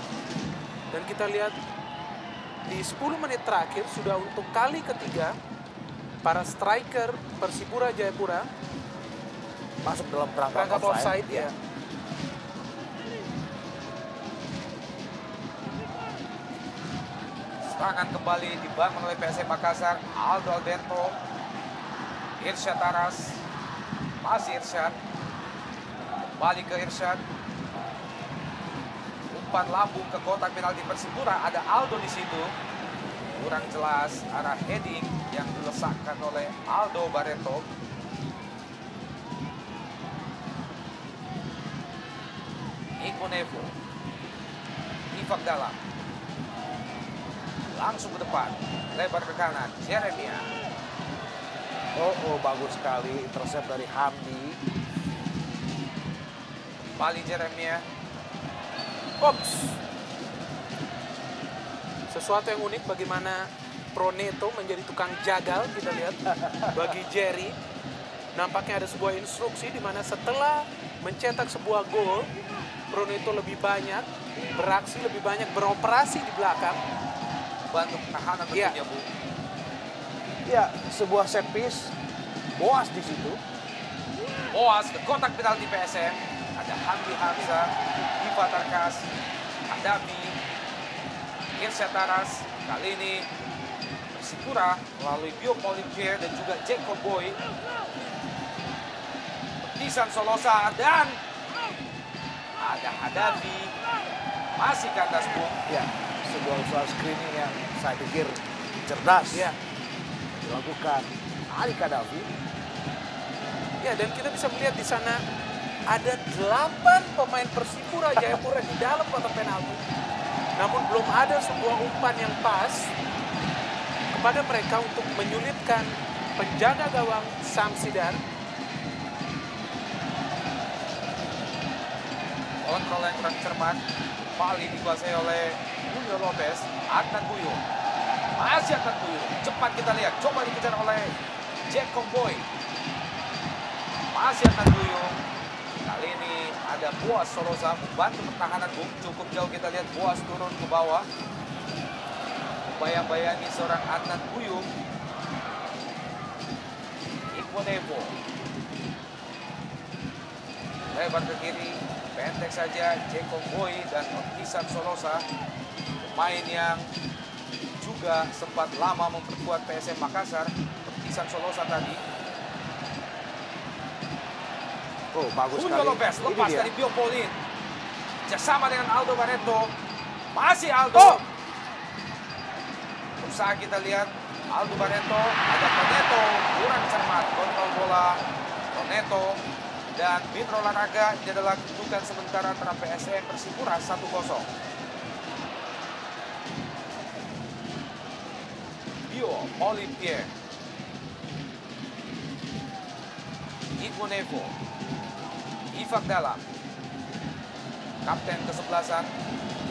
Dan kita lihat di 10 menit terakhir sudah untuk kali ketiga para striker Persipura Jayapura Masuk dalam perangkap offside ya. Serangan kembali dibangun oleh PSM Makassar. Aldo Alberto. Irsyad Taras. Masih Irsyad. Kembali ke Irsyad. Umpan lambung ke kotak penalti Persipura. Ada Aldo di situ. Kurang jelas arah heading yang dilesakkan oleh Aldo Barreto. Iko Nevo. Ifak dalam. Langsung ke depan. Lebar ke kanan. Jeremiah. Oh, bagus sekali. Intercept dari Hamdi. Kembali Jeremiah. Ops. Sesuatu yang unik bagaimana Proneto menjadi tukang jagal, kita lihat bagi Jerry. Nampaknya ada sebuah instruksi di mana setelah mencetak sebuah gol, Proneto lebih banyak beraksi, lebih banyak beroperasi di belakang. Bantu pertahanan tentunya, Bu. Ya, sebuah set piece. Boas di situ. Boas ke kotak penalti PSM. Ada Hamdi Hamza, Diva Tarkas, Khadafi, Irsyad Taras. Kali ini Persipura melalui Bio Olimpier dan juga Jacob Boy. Tisan Solosa dan ada Khadafi. Masih kandas, Bung. Ya, sebuah usaha screening yang saya pikir cerdas Ya. dilakukan Ali Khadafi. Ya, dan kita bisa melihat di sana ada 8 pemain Persipura Jayapura di dalam kotak penalti. Namun belum ada sebuah umpan yang pas kepada mereka untuk menyulitkan penjaga gawang Samsidar. Kontrol yang kurang cermat, kembali dikuasai oleh Julio Lopez. Adnan Buyung, masih Adnan Buyung, cepat kita lihat, coba dikejar oleh Jack Comboy. Masih Adnan Buyung, kali ini ada Boas Solosa membantu pertahanan Bung. Cukup jauh kita lihat Boas turun ke bawah, bayang-bayangi seorang Adnan Buyung. Iqbal lebar ke kiri, pendek saja Jacob Boy dan Ortisan Solosa, pemain yang juga sempat lama memperkuat PSM Makassar. Ortisan Solosa tadi. Oh, bagus Julio sekali. Lopez Ini lepas dia. dari Bio Paulin, bersama dengan Aldo Barreto. Masih Aldo. Usaha kita lihat Aldo Barreto, ada Roneto, kurang cermat kontrol bola. Roneto dan Mitra Olahraga. Ini adalah kedudukan sementara antara PSM Persipura 1-0. Bio Olivier, Igbonevo, Ifak Dalam, kapten kesebelasan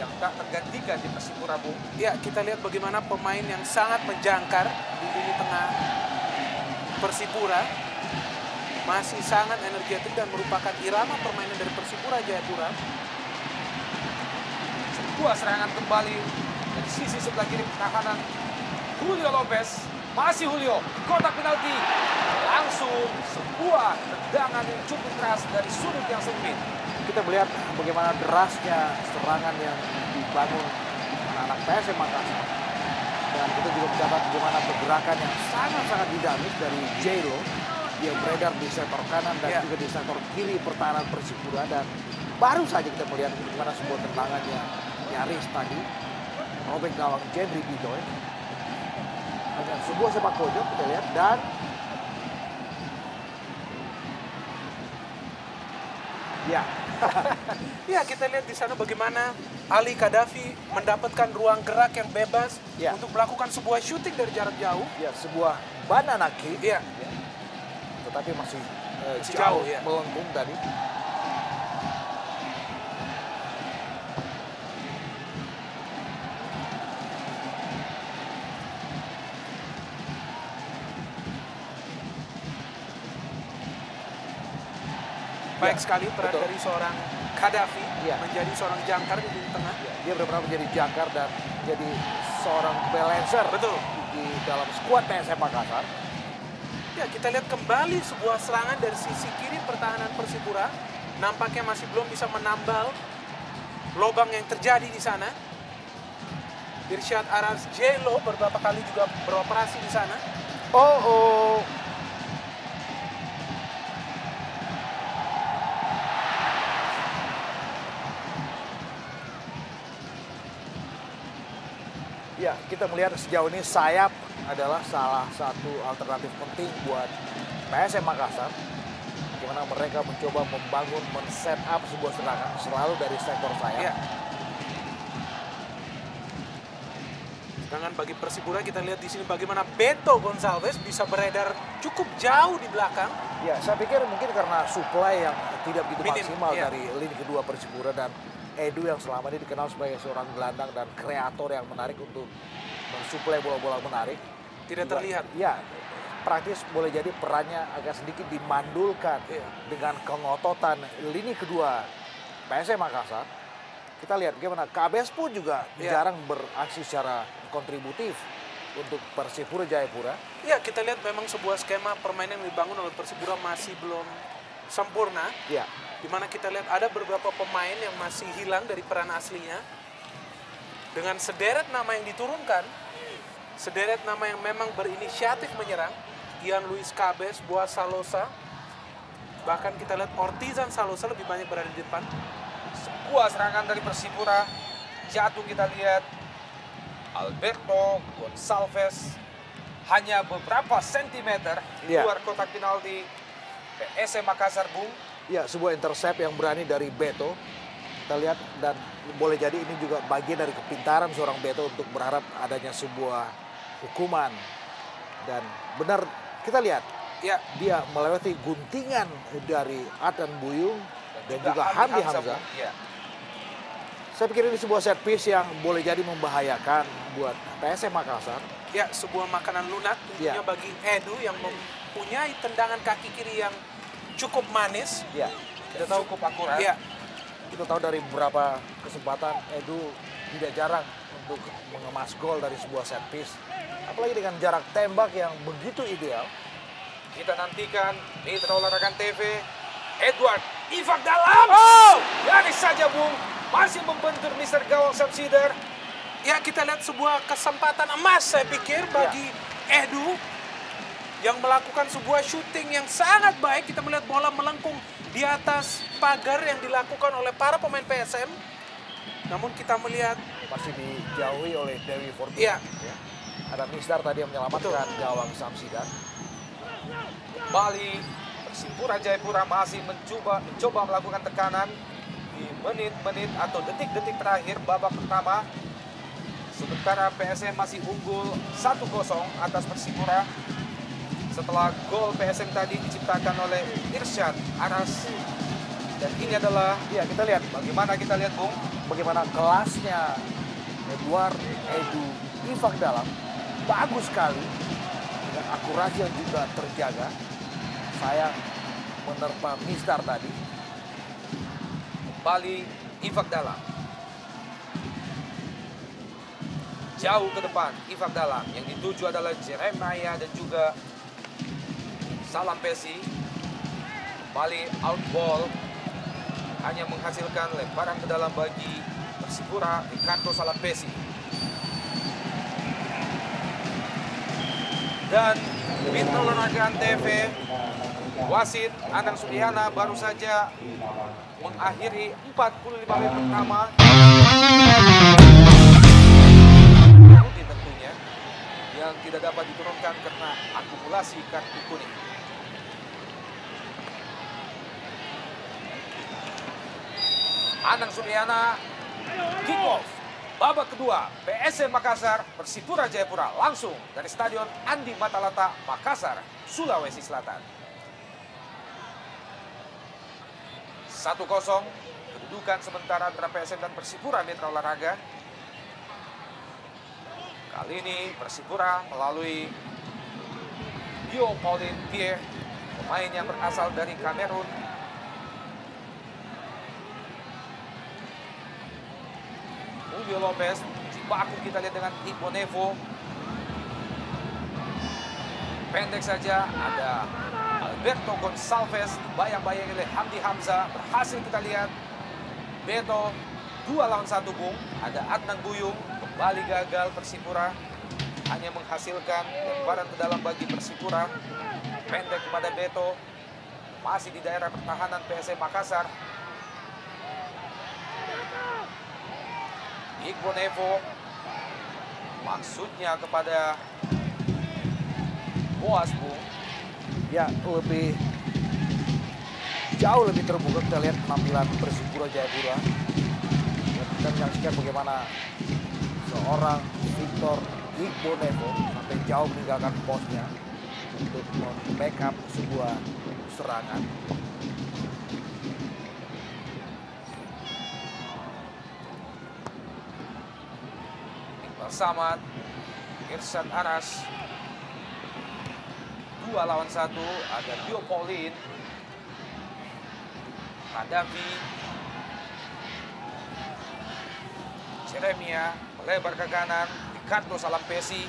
yang tak tergantikan di Persipura, Bung. Ya, kita lihat bagaimana pemain yang sangat menjangkar di lini tengah Persipura. Masih sangat energetik dan merupakan irama permainan dari Persipura Jayapura. Sebuah serangan kembali dari sisi sebelah kiri pertahanan. Julio Lopez, masih Julio, kotak penalti. Langsung sebuah tendangan yang cukup keras dari sudut yang sempit. Kita melihat bagaimana derasnya serangan yang dibangun anak-anak PSM Makassar. Dan kita juga mencatat bagaimana pergerakan yang sangat-sangat dinamis dari Jelo. Dia beredar di sektor kanan dan juga di sektor kiri pertahanan Persipura. Dan baru saja kita melihat bagaimana sebuah tendangan yang nyaris tadi robek gawang Jendri Bidoy. Dengan sebuah sepak pojok kita lihat dan ya. Ya, kita lihat di sana bagaimana Ali Kadafi mendapatkan ruang gerak yang bebas untuk melakukan sebuah shooting dari jarak jauh. Ya, sebuah banana kick. Iya. Tetapi masih jauh, jauh ya. melengkung tadi. Baik sekali peran betul. dari seorang Kadafi Ya. menjadi seorang jangkar di lini tengah. Dia benar-benar menjadi jangkar dan menjadi seorang balancer Betul. di dalam skuad PSM Makassar. Ya, kita lihat kembali sebuah serangan dari sisi kiri pertahanan Persipura. Nampaknya masih belum bisa menambal lubang yang terjadi di sana. Irsyad Aras Jelo beberapa kali juga beroperasi di sana. Oh. Ya, kita melihat sejauh ini sayap adalah salah satu alternatif penting buat PSM Makassar. Bagaimana mereka mencoba membangun, men-set up sebuah serangan selalu dari sektor sayap. Ya. Sedangkan bagi Persipura kita lihat di sini bagaimana Beto Gonçalves bisa beredar cukup jauh di belakang. Ya, saya pikir mungkin karena supply yang tidak begitu Minim, maksimal iya. dari lini kedua Persipura dan Edu yang selama ini dikenal sebagai seorang gelandang dan kreator yang menarik untuk mensuplai bola-bola menarik. Tidak Juga, terlihat. Ya, praktis boleh jadi perannya agak sedikit dimandulkan dengan kengototan lini kedua PSM Makassar. Kita lihat bagaimana Kabes pun juga jarang beraksi secara kontributif untuk Persipura Jayapura. Ya, kita lihat memang sebuah skema permainan yang dibangun oleh Persipura masih belum sempurna. Ya. Di mana kita lihat ada beberapa pemain yang masih hilang dari peran aslinya. Dengan sederet nama yang diturunkan, sederet nama yang memang berinisiatif menyerang, Ian Luis Cabes, Boas Salosa, bahkan kita lihat Ortizan Salosa lebih banyak berada di depan. Sebuah serangan dari Persipura, jatuh kita lihat Alberto Gonçalves hanya beberapa sentimeter di luar kotak penalti PSM Makassar, Bung. Ya, sebuah intercept yang berani dari Beto. Kita lihat, dan boleh jadi ini juga bagian dari kepintaran seorang Beto untuk berharap adanya sebuah hukuman. Dan benar kita lihat, Ya, dia melewati guntingan dari Adnan Buyung dan juga Hamdi Hamzah. Ya. Saya pikir ini sebuah set piece yang boleh jadi membahayakan buat PSM Makassar. ya sebuah makanan lunak tentunya Ya. bagi Edu yang mempunyai tendangan kaki kiri yang cukup manis. Ya, Kita tahu cukup akurat. Ya, kita tahu dari beberapa kesempatan Edu tidak jarang untuk mengemas gol dari sebuah set piece. Apalagi dengan jarak tembak yang begitu ideal. Kita nantikan Mitra Olahraga TV. Edward Ifak dalam. Oh! Nyaris saja Bung. Masih membentur Mr. Gawang Samsider. ya kita lihat sebuah kesempatan emas saya pikir bagi Edu yang melakukan sebuah syuting yang sangat baik. Kita melihat bola melengkung di atas pagar yang dilakukan oleh para pemain PSM. Namun kita melihat Masih dijauhi oleh Dewi Fortuna. Iya. Ya. Ada Misdar tadi yang menyelamatkan gawang Samsidan. Kembali Persipura Jayapura masih mencoba melakukan tekanan di menit-menit atau detik-detik terakhir babak pertama. Sementara PSM masih unggul 1-0 atas Persipura. Setelah gol PSM tadi diciptakan oleh Irsyad Aras. Dan ini adalah, Ya, kita lihat bagaimana kita lihat Bung, bagaimana kelasnya Edward Edu Ifak dalam. Bagus sekali. Dengan akurasi yang juga terjaga. Sayang menerpa Misdar tadi. kembali Ifak dalam. Jauh ke depan Ifak dalam. Yang dituju adalah Jeremiah dan juga Salampesi. Kembali out ball. Hanya menghasilkan lemparan ke dalam bagi Persipura Ricardo Salampesi. Dan Mitra Olahraga TV, wasit Anang Sudiana baru saja mengakhiri 45 menit pertama. Rutin tentunya yang tidak dapat diturunkan karena akumulasi kartu kuning. Anang Sudiana kick off babak kedua PSM Makassar Persipura Jayapura langsung dari Stadion Andi Matalata Makassar, Sulawesi Selatan. 1-0 kedudukan sementara antara PSM dan Persipura Mitra Olahraga. Kali ini Persipura melalui Dio Paulin Pierre, pemain yang berasal dari Kamerun. Julio Lopez, Cibaku kita lihat dengan Ibo Nevo. Pendek saja ada Alberto Gonçalves, bayang-bayang oleh Hamdi Hamzah. Berhasil kita lihat Beto 2 lawan 1 Bung. Ada Adnan Buyung, kembali gagal Persipura. Hanya menghasilkan lemparan ke dalam bagi Persipura. Pendek kepada Beto. Masih di daerah pertahanan PSM Makassar. Iqbal Nevo maksudnya kepada Boas Bung. Ya, jauh lebih terbuka. Kita lihat penampilan Persipura Jayapura. Dan kita menyaksikan bagaimana seorang Victor Iqbal Nevo sampai jauh meninggalkan posnya untuk membackup sebuah serangan. Samad, Irsyad Aras, 2 lawan 1, ada Dio Paulin, Hadafi, Jeremia, melebar ke kanan, Ricardo Salampesi,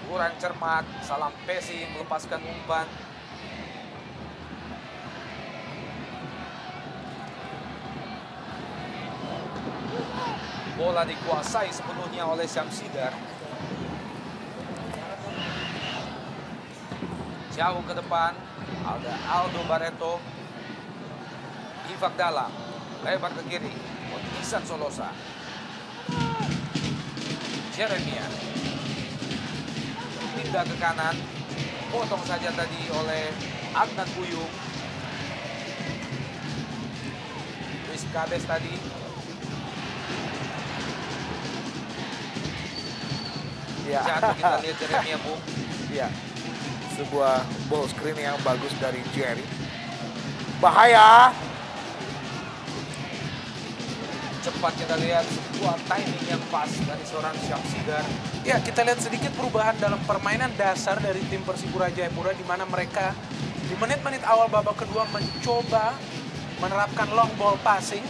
kurang cermat, Salampesi melepaskan umpan. Bola dikuasai sepenuhnya oleh Syamsidar. Jauh ke depan, ada Aldo Barreto. Ifak dalam, lebar ke kiri, Isan Solosa. Jeremia. Pindah ke kanan, dipotong saja tadi oleh Adnan Buyung. Luis Cabes tadi. Ya. Jatuh kita lihat Jeremia, Bung. Ya. Sebuah ball screen yang bagus dari Jerry. Bahaya. Cepat kita lihat sebuah timing yang pas dari seorang Syamsigar. Ya, kita lihat sedikit perubahan dalam permainan dasar dari tim Persipura Jayapura, di mana mereka di menit-menit awal babak kedua mencoba menerapkan long ball passing.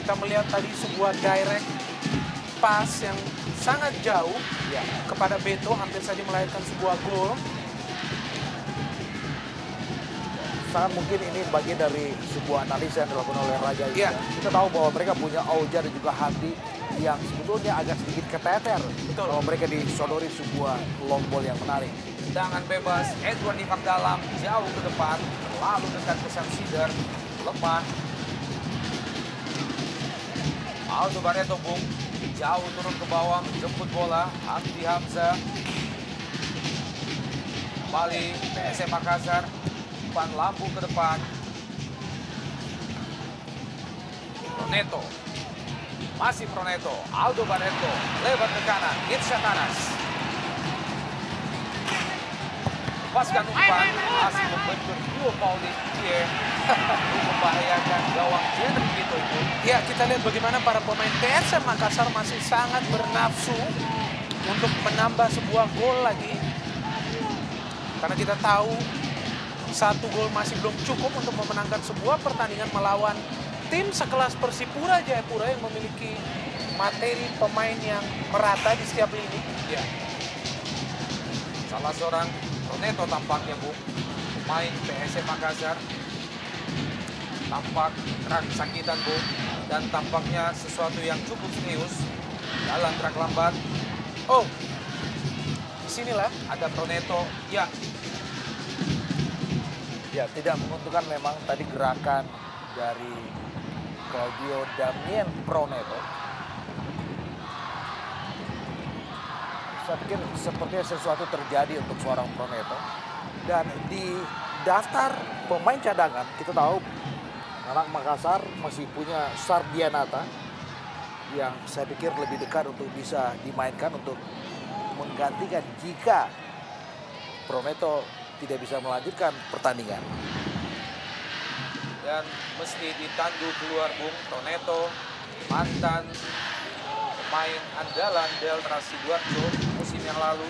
Kita melihat tadi sebuah direct pass yang sangat jauh Ya. kepada Beto, hampir saja melahirkan sebuah gol. Sangat mungkin ini bagian dari sebuah analisa yang dilakukan oleh Raja Indah. Iya. Kita tahu bahwa mereka punya Auja dan juga Handi yang sebetulnya agak sedikit keteter. Betul. Kalau mereka disodori sebuah long ball yang menarik. Tendangan bebas, Edward di dalam, jauh ke depan, lalu dekat ke Syamsigar, lemah. Aldo Barreto, Bung, jauh turun ke bawah, menjemput bola, Hamdi Hamzah. Kembali PSM Makassar, umpan lambung ke depan. Proneto, masih Proneto, Aldo Barreto, lebar ke kanan, Irsyad Anas. Lepaskan umpan, masih membentur duo Paulis Kie. Membahayakan gawang Jerry Vito itu. Ya, kita lihat bagaimana para pemain PSM Makassar masih sangat bernafsu untuk menambah sebuah gol lagi. Karena kita tahu satu gol masih belum cukup untuk memenangkan sebuah pertandingan melawan tim sekelas Persipura Jayapura yang memiliki materi pemain yang merata di setiap lini. Ya. Salah seorang Proneto tampaknya, Bung, pemain PSM Makassar. Tampak kesakitan, Bung, dan tampaknya sesuatu yang cukup serius dalam gerak lambat. Oh, disinilah Ada Proneto, ya. Ya, tidak menguntungkan memang tadi gerakan dari Claudio Damien Proneto. Saya pikir sepertinya sesuatu terjadi untuk seorang Proneto. Dan di daftar pemain cadangan, kita tahu anak Makassar masih punya Sardianata yang saya pikir lebih dekat untuk bisa dimainkan untuk menggantikan jika Proneto tidak bisa melanjutkan pertandingan. Dan mesti ditandu keluar, Bung, Proneto, mantan pemain andalan Delta Sidoarjo musim yang lalu.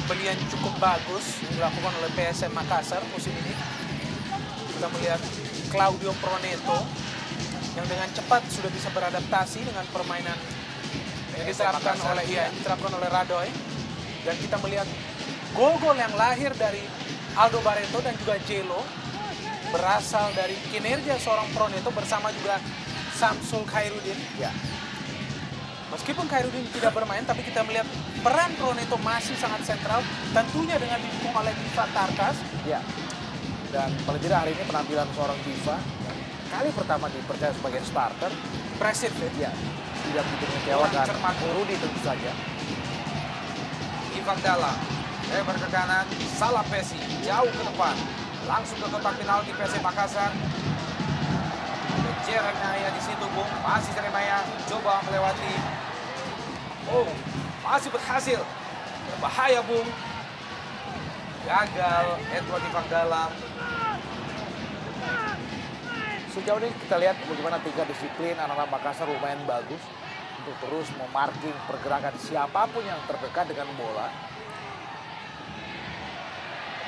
pembelian cukup bagus yang dilakukan oleh PSM Makassar musim ini. Kita melihat Claudio Proneto yang dengan cepat sudah bisa beradaptasi dengan permainan yang diterapkan oleh Radoy. Dan kita melihat gol-gol yang lahir dari Aldo Barreto dan juga Jelo berasal dari kinerja seorang Proneto bersama juga Samsul Khairuddin. Ya. Meskipun Khairuddin tidak bermain, tapi kita melihat peran Proneto masih sangat sentral, tentunya dengan didukung oleh Diva Tarkas. Ya. Dan paling tidak hari ini penampilan seorang Diva kali pertama dipercaya sebagai starter. Impresif ya. Ya, tidak begitu mengecewakan. Orang cermat. Rudy tentu saja. Ivan Dalla, lebar ke kanan, salah Pesi, jauh ke depan, langsung ke kotak penalti PSM Makassar. Ada Jeremia di situ, Bung, masih Jeremia coba melewati. Oh, masih berhasil, berbahaya, Bung. Gagal Edward Ivan Dalla. Sejauh ini kita lihat bagaimana tingkat disiplin anak-anak Makassar lumayan bagus untuk terus memarking pergerakan siapapun yang terdekat dengan bola.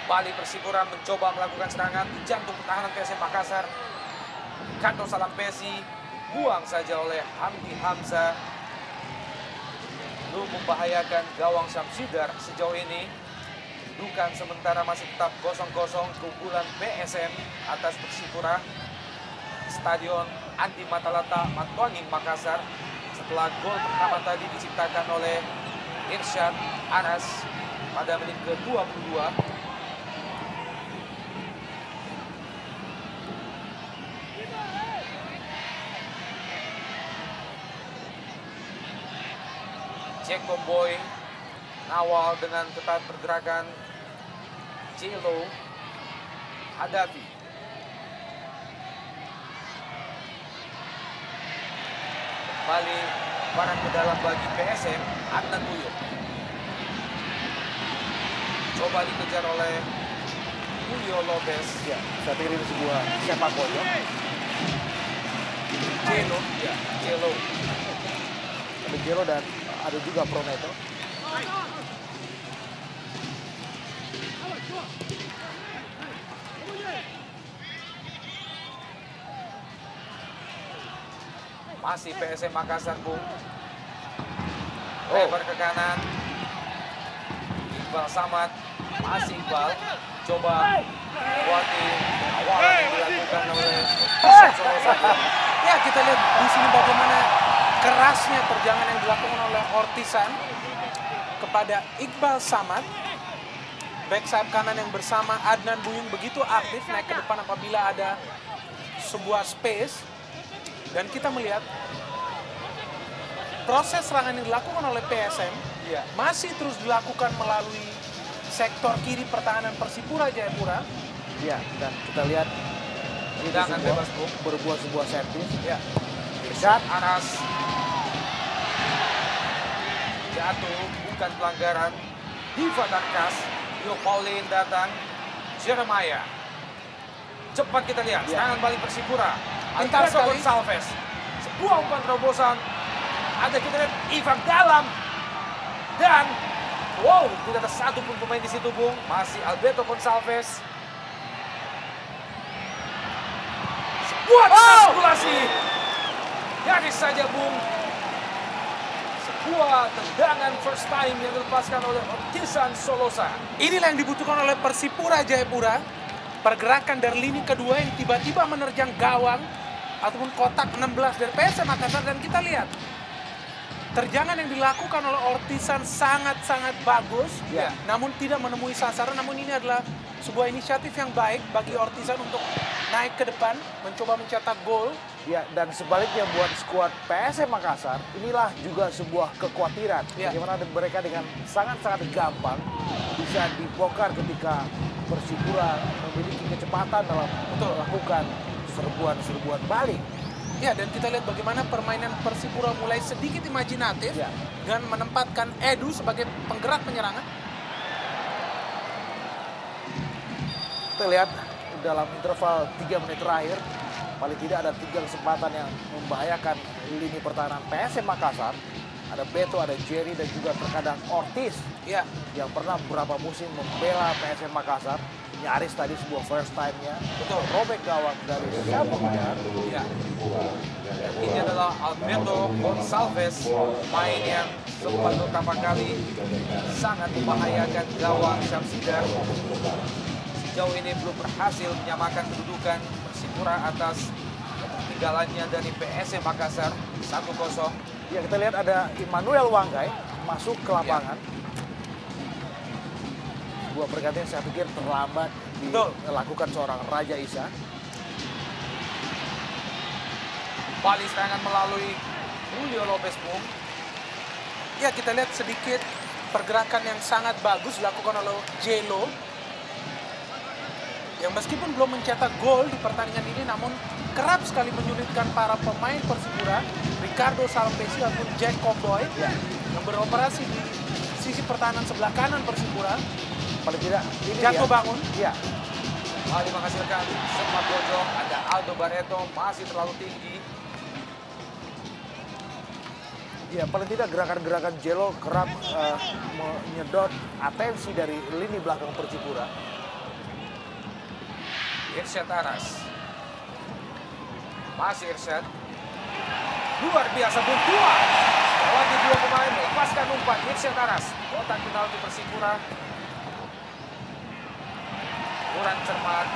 Kembali Persipura mencoba melakukan serangan di jantung pertahanan PSM Makassar. Kanto Salampesi buang saja oleh Hamdi Hamzah. Belum membahayakan gawang Syamsigar sejauh ini. Kedudukan sementara masih tetap 0-0, keunggulan PSM atas Persipura. Stadion Andi Matalata, Matuanging, Makassar. Setelah gol pertama tadi diciptakan oleh Irsyad Anas pada menit ke-22. Jack Boy Ngawal dengan ketat pergerakan Celo Hadafi. Kembali barang ke dalam bagi PSM, Adnan Buyuk. Coba dikejar oleh Julio Lopez. Ya, saya pikir ini sebuah sepak bola. Celo, ya, Celo. Ada Jelo dan ada juga Prometo. Masih PSM Makassar, Bung. Lebar ke kanan. Iqbal Samad. Masih Iqbal. Coba lewati awalan yang dilakukan oleh Solosa. Ya, kita lihat di sini bagaimana kerasnya terjangan yang dilakukan oleh Ortisan kepada Iqbal Samad. Back sayap kanan yang bersama Adnan Buyung begitu aktif naik ke depan apabila ada sebuah space. Dan kita melihat proses serangan yang dilakukan oleh PSM masih terus dilakukan melalui sektor kiri pertahanan Persipura Jayapura. Ya, dan kita lihat itu Tendangan sebuah, bebas, Bung. berbuah sebuah set piece. Ya. Irsyad, Aras. Jatuh, bukan pelanggaran. Diva Darkas. Yo Paulin datang. Jeremiah. Cepat kita lihat, serangan balik Persipura. Pintar Alberto sekali. Gonçalves. Sebuah umpan terobosan. Ada kita lihat Ivan dalam. Dan, wow, tidak ada satu pun pemain di situ, Bung. Masih Alberto Gonçalves. Sebuah sirkulasi. Nyaris saja, Bung. Sebuah tendangan first time yang dilepaskan oleh Ortisan Solosa. Inilah yang dibutuhkan oleh Persipura Jayapura. Pergerakan dari lini kedua yang tiba-tiba menerjang gawang ataupun kotak 16 dari PSM Makassar. Dan kita lihat terjangan yang dilakukan oleh Ortisan sangat-sangat bagus. Ya. Namun tidak menemui sasaran. Namun ini adalah sebuah inisiatif yang baik bagi Ortisan untuk naik ke depan, mencoba mencetak gol. ya, dan sebaliknya buat skuad PSM Makassar, inilah juga sebuah kekhawatiran. Ya. Bagaimana mereka dengan sangat-sangat gampang bisa dibongkar ketika Persipura memiliki kecepatan dalam melakukan serbuan-serbuan balik. Ya, dan kita lihat bagaimana permainan Persipura mulai sedikit imajinatif Ya. dengan menempatkan Edu sebagai penggerak penyerangan. Kita lihat dalam interval 3 menit terakhir, paling tidak ada 3 kesempatan yang membahayakan lini pertahanan PSM Makassar. Ada Beto, ada Jerry, dan juga terkadang Ortiz Ya, yang pernah beberapa musim membela PSM Makassar. Nyaris tadi sebuah first time-nya. betul. Robek gawang dari Syabuk Hidar. Ya. Ini adalah Alberto Gonçalves, main yang sempat beberapa kali sangat membahayakan gawang Syamsidar. Sejauh ini belum berhasil menyamakan kedudukan Persipura atas ketinggalannya dari PSM Makassar 1-0. Ya, kita lihat ada Immanuel Wanggai masuk ke lapangan. Sebuah pergantian saya pikir terlambat Betul. dilakukan seorang Raja Isa. Bali serangan melalui Julio Lopez, Bung. Ya, kita lihat sedikit pergerakan yang sangat bagus dilakukan oleh Jelo. Yang meskipun belum mencetak gol di pertandingan ini, namun kerap sekali menyulitkan para pemain Persipura, Ricardo Salampesi ataupun Jack Comboy, yang beroperasi di sisi pertahanan sebelah kanan Persipura. Paling tidak ini Jatuh ya. bangun. Ya, Bali menghasilkan sempat bojong. Ada Aldo Barreto masih terlalu tinggi. ya, paling tidak gerakan-gerakan Jelo kerap menyedot atensi dari lini belakang Persipura. Irsyad Aras. Masih Irsyad. Luar biasa, Bung. Lewati dua pemain, melepaskan umpan Irsyad Aras. Kotak penalti Persipura. Kurang cermat.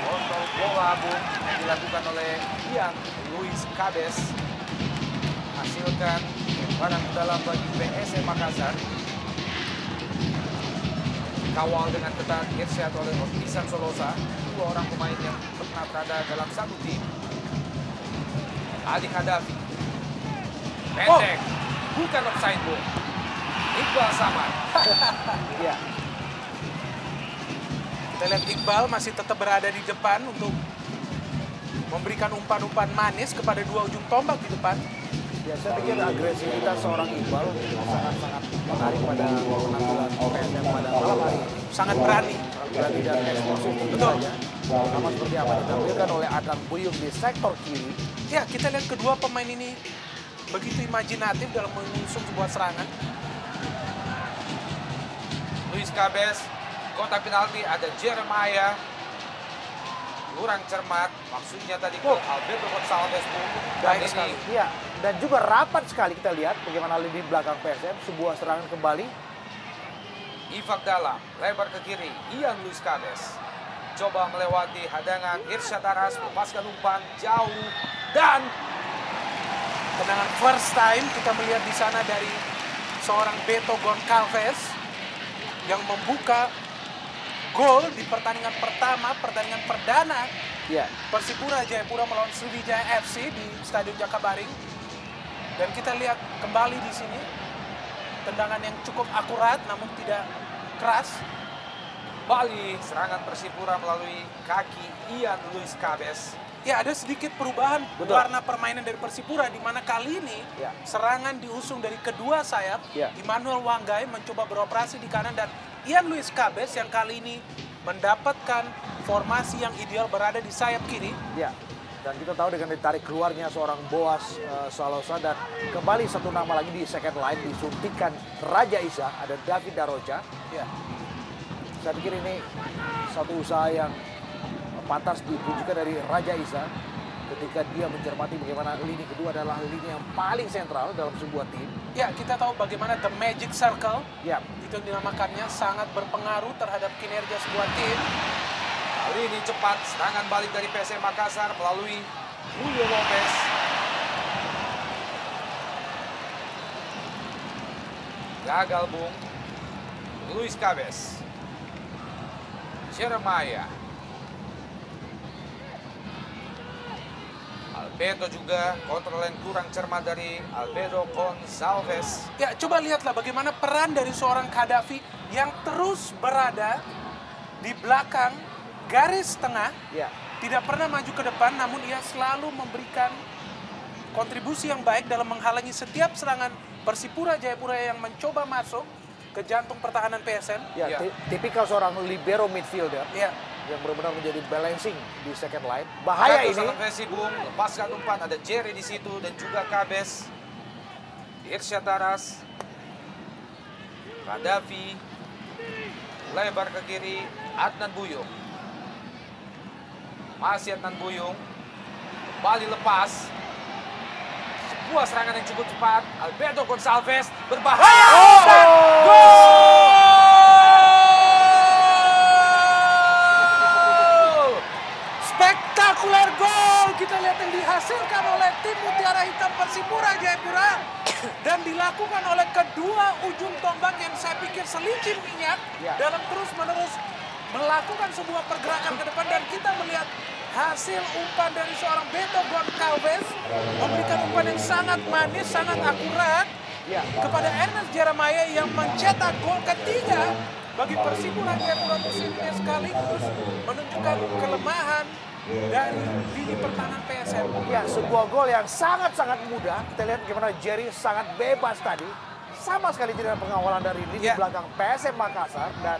Kontrol bola, Bung, yang dilakukan oleh Ian Luis Cabes. Hasilkan barang ke dalam bagi PSM Makassar. Kawal dengan ketat Irsyad oleh Ortisan Solosa. Dua orang pemain yang pernah berada dalam satu tim. Adik Hadafi. Pendek. Bukan offside, Bung. Iqbal Samad. Ya, Kita lihat Iqbal masih tetap berada di depan untuk memberikan umpan-umpan manis kepada dua ujung tombak di depan. ya saya pikir agresivitas seorang Iqbal sangat-sangat menarik pada penampilan PSM pada malam hari ini. Sangat berani. Sangat berani dan eksplosif tentu Betul. saja. Sama seperti apa ditampilkan oleh Adnan Buyung di sektor kiri. Ya, kita lihat kedua pemain ini begitu imajinatif dalam mengusung sebuah serangan. Luis Cabez, kotak penalti ada Jeremiah. Kurang cermat, maksudnya tadi ke Alberto Gonçalves pun. Dan Baik ini sekali. Iya, dan juga rapat sekali kita lihat bagaimana lini belakang PSM, sebuah serangan kembali. Ifak dalam, lebar ke kiri, Ian Luis Cabez. Coba melewati hadangan, Irsyad Aras melepaskan umpan jauh. Dan Tendangan first time kita melihat di sana dari seorang Beto Goncalves yang membuka gol di pertandingan pertama, pertandingan perdana Iya, Persipura Jayapura melawan Sriwijaya FC di Stadion Jakabaring. Dan kita lihat kembali di sini tendangan yang cukup akurat namun tidak keras. Bali serangan Persipura melalui kaki Ian Luis Cabez. Ya, ada sedikit perubahan Betul. warna permainan dari Persipura di mana kali ini Ya. serangan diusung dari kedua sayap. Ya. Immanuel Wanggai mencoba beroperasi di kanan dan Ian Luis Cabez yang kali ini mendapatkan formasi yang ideal berada di sayap kiri. iya. Dan kita tahu dengan ditarik keluarnya seorang Boas Salosa dan kembali satu nama lagi di second line disuntikan Raja Isa, ada David Daroca. Ya. Saya pikir ini satu usaha yang pantas ditunjukkan dari Raja Isa ketika dia mencermati bagaimana lini kedua adalah lini yang paling sentral dalam sebuah tim. Ya, kita tahu bagaimana the magic circle Ya, itu yang dinamakannya sangat berpengaruh terhadap kinerja sebuah tim. Kali ini cepat serangan balik dari PSM Makassar melalui Julio Lopez. Gagal bung. Luis Cabez. Jeremiah. Alberto juga kontrol yang kurang cermat dari Alberto Gonçalves. Ya, coba lihatlah bagaimana peran dari seorang Khadafi yang terus berada di belakang garis tengah, ya, tidak pernah maju ke depan, namun ia selalu memberikan kontribusi yang baik dalam menghalangi setiap serangan Persipura Jayapura yang mencoba masuk ke jantung pertahanan PSM. ya, Ya. tipikal seorang libero midfielder Ya, yang benar-benar menjadi balancing di second line. Bahaya ini. Versi bung, lepaskan umpan, ada Jerry di situ dan juga Cabez. Irsyad Aras. Khadafi. Lebar ke kiri, Adnan Buyung. Masih Adnan Buyung. Kembali lepas. Sebuah serangan yang cukup cepat. Alberto Gonçalves berbahaya. Dan gol! spektakuler gol kita lihat yang dihasilkan oleh tim Mutiara Hitam Persipura Jayapura dan dilakukan oleh kedua ujung tombak yang saya pikir selicin minyak Ya. dalam terus-menerus melakukan sebuah pergerakan ke depan, dan kita melihat hasil umpan dari seorang Beto Goncalves memberikan umpan yang sangat manis, sangat akurat Ya. kepada Ernest Jeremiah yang mencetak gol ketiga bagi Persipura Jayapura musim ini, sekaligus menunjukkan kelemahan dari lini pertahanan PSM. Ya, sebuah gol yang sangat-sangat mudah. Kita lihat bagaimana Jerry sangat bebas tadi. Sama sekali tidak ada pengawalan dari lini Ya. belakang PSM Makassar. Dan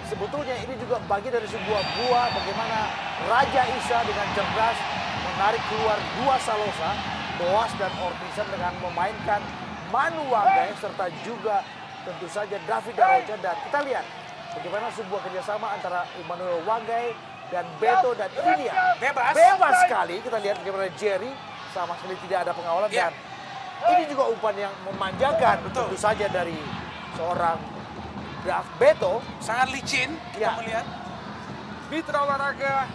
sebetulnya ini juga bagian dari sebuah buah bagaimana Raja Isa dengan cerdas menarik keluar dua Salosa, Boas dan Ortisan dengan memainkan Manu Wanggai serta juga tentu saja David Daroca. Dan kita lihat bagaimana sebuah kerjasama antara Immanuel Wanggai dan Beto, dan ini dia bebas sekali. Kita lihat bagaimana Jerry sama sekali tidak ada pengawalan. Ya. Dan ini juga umpan yang memanjakan tentu saja dari seorang Beto. Sangat licin kita Ya. melihat. Mitra olahraga,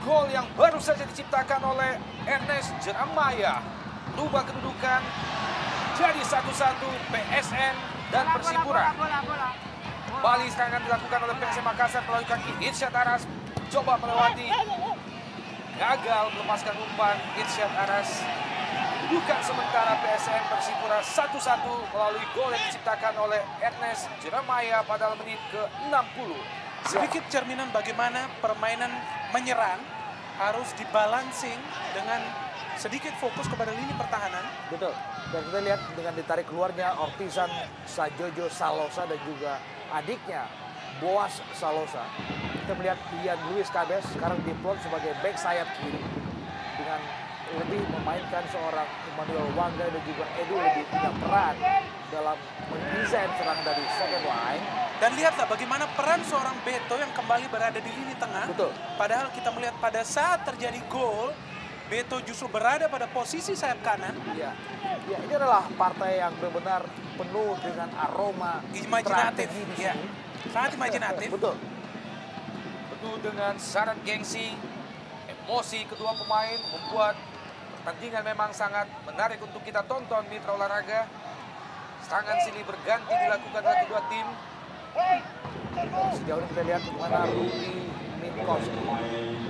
gol yang baru saja diciptakan oleh Ernest Jeremiah. Rubah kedudukan jadi 1-1 PSM dan Persipura. Bali serangan dilakukan oleh PSM Makassar melalui kaki Irsyad Aras. Coba melewati. Gagal melepaskan umpan Irsyad Aras. Kedudukan sementara PSM Persipura 1-1 melalui gol yang diciptakan oleh Ernest Jeremiah pada menit ke-60. Sedikit cerminan bagaimana permainan menyerang harus dibalancing dengan sedikit fokus kepada lini pertahanan. Betul. Dan kita lihat dengan ditarik keluarnya Ortizan Sajojo Salosa dan juga adiknya Boas Salosa. Kita melihat Ian Luis Cabes sekarang diplot sebagai back sayap kiri dengan lebih memainkan seorang Emmanuel Wangga dan juga Edu lebih punya peran dalam mendesain serangan dari second line. Dan lihatlah bagaimana peran seorang Beto yang kembali berada di lini tengah. Betul. Padahal kita melihat pada saat terjadi gol, Beto justru berada pada posisi sayap kanan. Ya, ini adalah partai yang benar-benar penuh dengan aroma Imajinatif. strategi di Ya. sini. Sangat imajinatif. Betul. Penuh dengan syarat gengsi, emosi kedua pemain membuat pertandingan memang sangat menarik untuk kita tonton mitra olahraga. Serangan silih berganti dilakukan oleh kedua tim. Sejauh ini kita lihat bagaimana Rudi Minkowski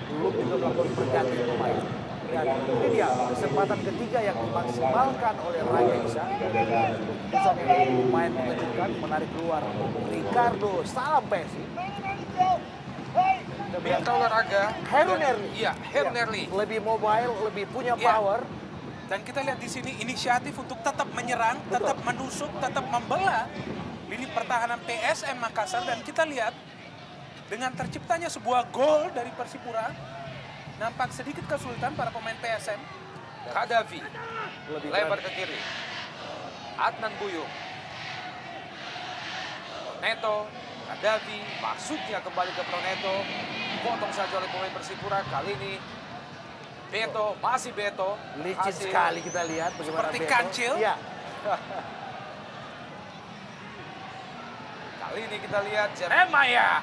belum juga melakukan pergantian pemain. Dan ini dia kesempatan ketiga yang dimaksimalkan oleh Raja Isa. Keputusan yang lumayan mengejutkan, menarik keluar Ricardo Salampesi. Mitra olahraga. Heru Nerli. Iya, Heru Nerli. Lebih mobile, lebih punya Ya. power. Dan kita lihat di sini inisiatif untuk tetap menyerang, Betul. tetap menusuk, tetap membelah lini pertahanan PSM Makassar. Dan kita lihat dengan terciptanya sebuah gol dari Persipura, nampak sedikit kesulitan para pemain PSM. Kadavi Lebih lebar berani. ke kiri. Adnan Buyung. Neto, Kadavi maksudnya kembali ke Proneto. Potong saja oleh pemain Persipura. Kali ini Beto, masih Beto. Licin Hasil sekali kita lihat bagaimana Seperti Beto. kancil. Iya. Kali ini kita lihat Jeremiah.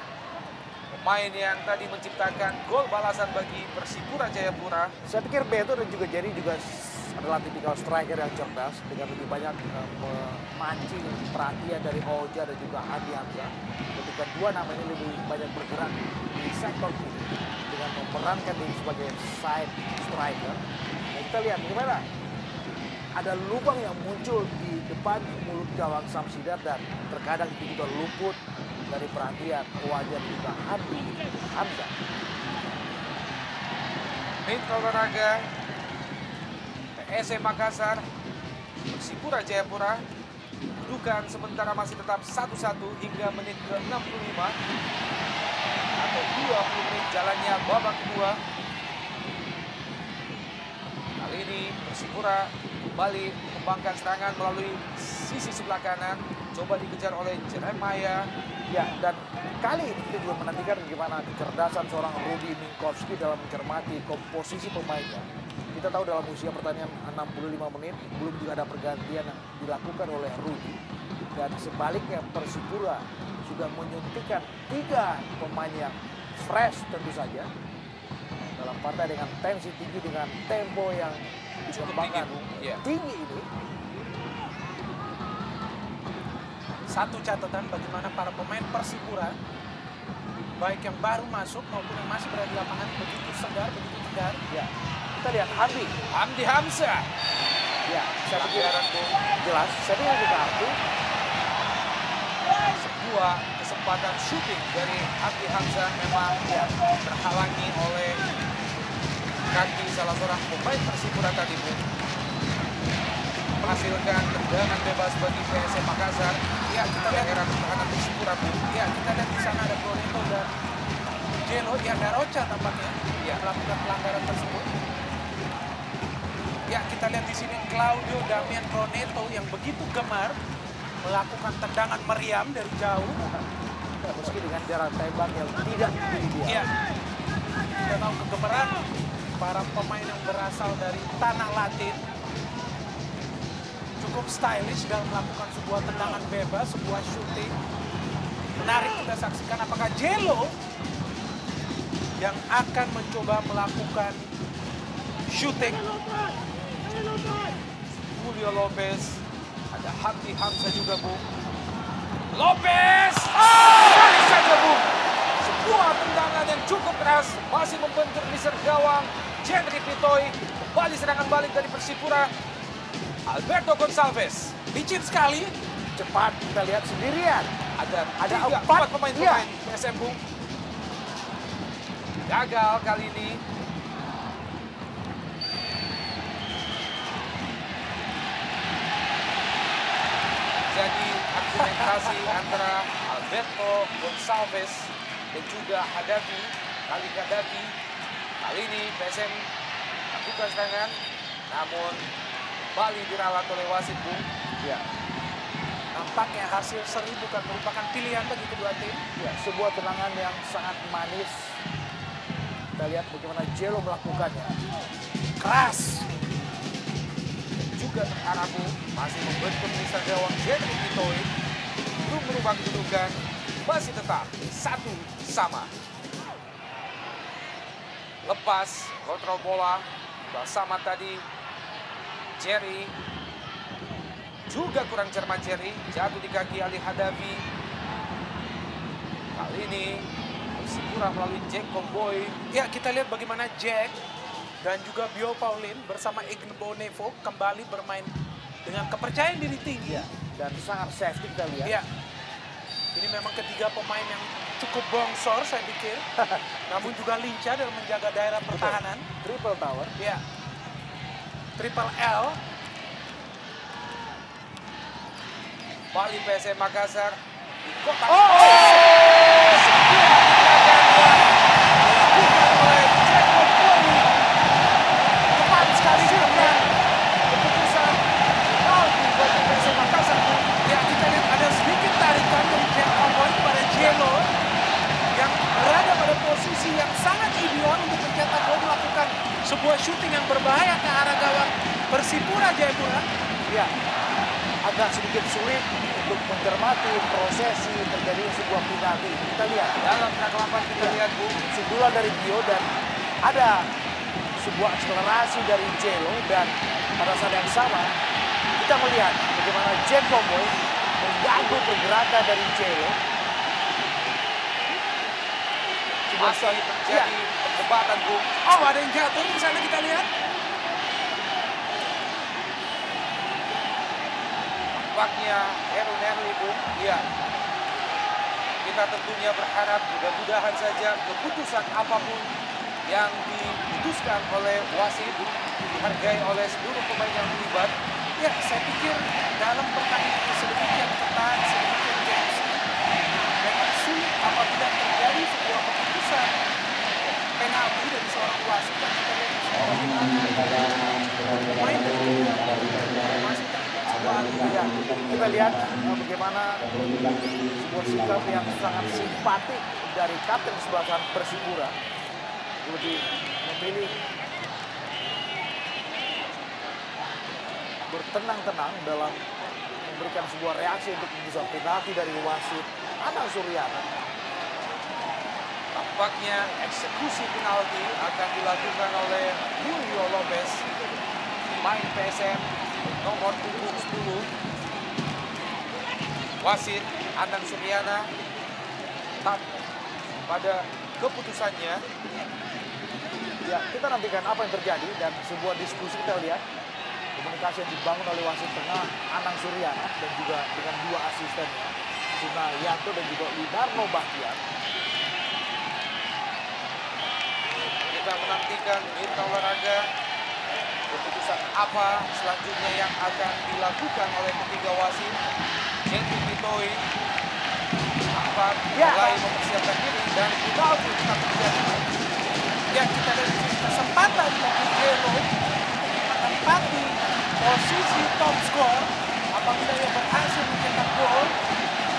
Pemain yang tadi menciptakan gol balasan bagi Persipura Jayapura. Saya pikir Beto dan juga Jerry juga adalah tipikal striker yang cerdas dengan lebih banyak memancing perhatian dari Oja dan juga Andi Hamzah. Ketika dua nama ini lebih banyak bergerak di sektor kiri dengan memerankan diri sebagai side striker. Dan kita lihat bagaimana ada lubang yang muncul di depan mulut gawang Samsidat dan terkadang itu juga luput dari perhatian wajah juga Andi Hamzah. Mitra olahraga PSM Makassar, Persipura Jayapura. Kedudukan sementara masih tetap 1-1 hingga menit ke-65 atau 20 menit jalannya babak kedua. Kali ini Persipura kembali mengembangkan serangan melalui sisi sebelah kanan. Coba dikejar oleh Jeremiah. Ya, dan kali ini kita juga menantikan bagaimana kecerdasan seorang Rudi Minkowski dalam mencermati komposisi pemainnya. Kita tahu dalam usia pertandingan 65 menit, belum juga ada pergantian yang dilakukan oleh Rudi. Dan sebaliknya Persipura sudah menyuntikkan 3 pemain yang fresh tentu saja. Dalam partai dengan tensi tinggi, dengan tempo yang dikembangkan Iya. tinggi ini. Satu catatan bagaimana para pemain Persipura, baik yang baru masuk maupun yang masih berada di lapangan, begitu segar, begitu tegar. Ya, kita lihat Hamdi Hamzah. Ya, saya pikir Pelanggaran gol. jelas. Saya pikir ada kartu. Sebuah kesempatan shooting dari Hamdi Hamzah memang terhalangi oleh kaki salah seorang pemain Persipura tadi, Bu. Menghasilkan tendangan bebas bagi PSM Makassar. Ya, kita lihat, Era pertahanan Persipura, Bu. ya, kita lihat di sana ada Proneto dan Jelo, ya Daroca tampaknya yang melakukan pelanggaran tersebut. Ya, kita lihat di sini Claudio Damian Proneto yang begitu gemar melakukan tendangan meriam dari jauh. Meski dengan jarak tembak yang tidak ideal. Ya, kita tahu kegemaran para pemain yang berasal dari tanah Latin cukup stylish dalam melakukan sebuah tendangan bebas, sebuah shooting. Menarik kita saksikan apakah Jelo yang akan mencoba melakukan shooting. Julio Lopez. Ada Hamdi Hamzah juga, Bu. Lopez! Kali saja, Bu. Sebuah tendangan yang cukup keras. Masih membentur di gawang. Henry Pitoy. Kembali serangan balik dari Persipura. Alberto Gonçalves. Licin sekali. Cepat kita lihat sendirian. Ada empat, empat pemain iya. PSM Bung. Gagal kali ini. Jadi argumentasi antara Alberto Gonçalves dan juga Hadafi. Kali ini PSM lakukan serangan, namun kembali diralat oleh wasit Bung. Ya. Nampaknya hasil seri bukan merupakan pilihan bagi kedua tim. Ya, sebuah tendangan yang sangat manis. Kita lihat bagaimana Jello melakukannya. Keras. Juga terarah Bung, masih membentuk Mister gawang Jerry Kitoi. Belum merubah kedudukan, masih tetap 1-1. Lepas kontrol bola bersama tadi Jerry. Juga kurang cermat Jerry, jatuh di kaki Ali Hadafi. Kali ini Persipura melalui Jack Comboy. Ya, kita lihat bagaimana Jack dan juga Bio Paulin bersama Igbo Nevo kembali bermain dengan kepercayaan diri tinggi. Ya, dan sangat safety kita lihat. Ya, ini memang ketiga pemain yang cukup bongsor saya pikir, namun juga lincah dalam menjaga daerah pertahanan. Triple tower. Ya, Triple L. Bali PSM Makassar di kotak. Tepat sekali dengan Keputusan penalti bagi PSM Makassar. ya, kita lihat ada sedikit tarikan dari Jack Comboy kepada Jello yang berada pada posisi yang sangat ideal untuk mencetak gol, melakukan sebuah shooting yang berbahaya ke arah gawang Persipura Jayapura. Ya, agak sedikit sulit untuk mencermati prosesi terjadi sebuah penalti. Kita lihat Dalam rangkapan kita lihat Bung, sundulan dari Bio dan ada sebuah akselerasi dari Jello, dan pada saat yang sama kita melihat bagaimana Jack Comboy mengganggu pergerakan dari Jello. masih terjadi perdebatan Bung. Oh, ada yang jatuh di sana kita lihat. Nampaknya Heru Nerli Bung. Iya. Kita tentunya berharap mudah-mudahan saja keputusan apapun yang diputuskan oleh wasit dihargai oleh seluruh pemain yang terlibat. Ya, saya pikir dalam pertandingan yang sedemikian ketat, sedemikian gengsi, memang sulit apabila terjadi sebuah keputusan penalti dari seorang wasit yang kita lihat pemain dari masih terlibat sebuah Ya, kita lihat bagaimana sebuah sikap yang sangat simpatik dari kapten sebelah kanan Persipura, lebih memilih bertenang-tenang dalam memberikan sebuah reaksi untuk keputusan penalti dari wasit Anang Suryana. Tampaknya eksekusi penalti akan dilakukan oleh Julio Lopez, pemain PSM nomor punggung 10. Wasit Anang Suryana tetap pada keputusannya. Ya, kita nantikan apa yang terjadi dan sebuah diskusi kita lihat komunikasi yang dibangun oleh wasit tengah Anang Suryana dan juga dengan dua asistennya Sunayanto dan juga Winarno Bahtiar. Kita menantikan mitra olahraga keputusan apa selanjutnya yang akan dilakukan oleh ketiga wasit. Jerry Kitoi tampak mulai mempersiapkan diri dan penalti tetap terjadi. ya, kita lihat kesempatan bagi Jello menempati posisi top skor apabila ia berhasil mencetak gol,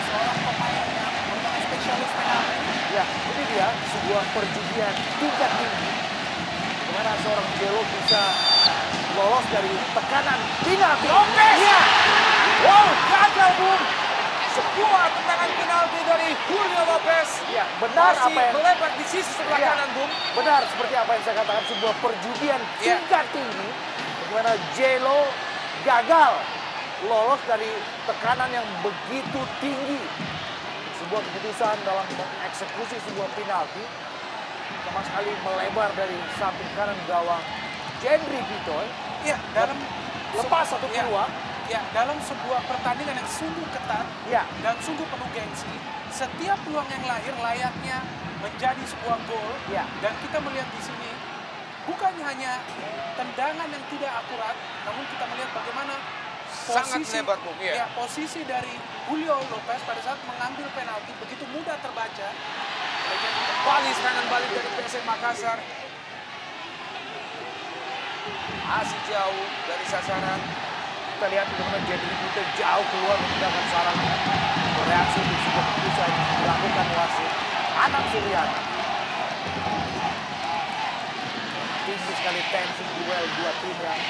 seorang pemain yang merupakan spesialis penalti. Ya, ini dia sebuah perjudian tingkat tinggi. Bagaimana seorang Jello bisa lolos dari tekanan penalti. Lopez! Ya, Wow, gagal Bung. Sebuah tendangan penalti dari Julio Lopez. ya, benar Masih apa yang melebar di sisi sebelah Ya. kanan Bung. benar seperti apa yang saya katakan, sebuah perjudian Ya. tingkat tinggi. Bagaimana Jello gagal lolos dari tekanan yang begitu tinggi. Sebuah keputusan dalam mengeksekusi sebuah penalti sama sekali melebar dari samping kanan gawang Jerry Kitoi. Ya, dalam lepas satu peluang. Ya, dalam sebuah pertandingan yang sungguh ketat Ya. dan sungguh penuh gengsi, setiap peluang yang lahir layaknya menjadi sebuah gol. Ya. Dan kita melihat di sini bukan hanya tendangan yang tidak akurat, namun kita melihat bagaimana Sangat lebar, Bung. ya, posisi dari Julio Lopez pada saat mengambil penalti begitu mudah terbaca. Kembali serangan balik dari PSM Makassar. Masih jauh dari sasaran. Kita lihat bagaimana Jadi itu jauh keluar menggunakan sarangnya. Reaksi untuk sebuah keputusan yang dilakukan wasit Anang Suryana. Tinggi sekali tensi duel dua tim yang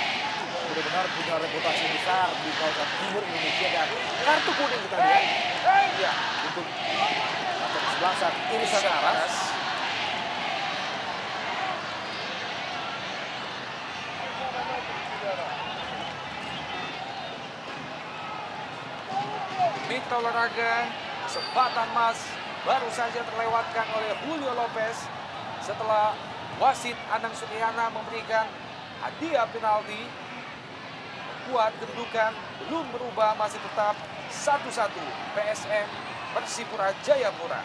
benar-benar punya reputasi besar di kawasan timur Indonesia, dan kartu kuning kita lihat Ya, untuk kesebelasan Irisan Aras. Mitra olahraga, kesempatan emas baru saja terlewatkan oleh Julio Lopez setelah wasit Anang Suryana memberikan hadiah penalti. Membuat kedudukan belum berubah, masih tetap 1-1 PSM Persipura Jayapura.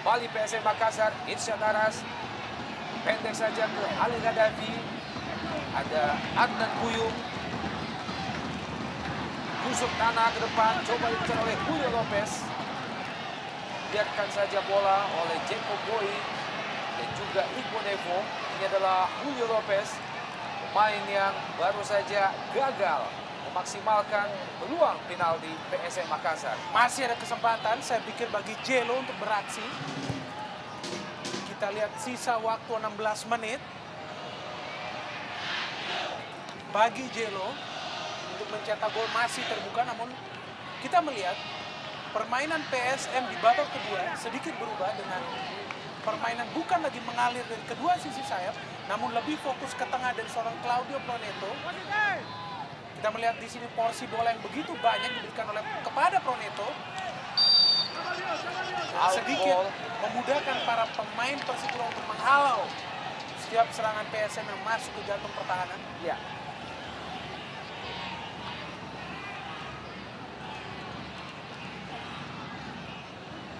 Kembali PSM Makassar, Irsyad Aras pendek saja ke Ali Gaddafi. Ada Adnan Buyung. Tusuk tanah ke depan, coba dikejar oleh Julio Lopez. Biarkan saja bola oleh Jacob Boy dan juga Iqbal Nevo. Ini adalah Julio Lopez, pemain yang baru saja gagal memaksimalkan peluang penalti PSM Makassar. Masih ada kesempatan, saya pikir, bagi Jelo untuk beraksi. Kita lihat sisa waktu 16 menit. Bagi Jelo untuk mencetak gol masih terbuka, namun kita melihat permainan PSM di babak kedua sedikit berubah dengan permainan bukan lagi mengalir dari kedua sisi sayap, namun lebih fokus ke tengah dari seorang Claudio Proneto. Kita melihat di sini porsi bola yang begitu banyak diberikan kepada Proneto. Sedikit memudahkan para pemain Persipura untuk menghalau setiap serangan PSM yang masuk ke jantung pertahanan. Ya.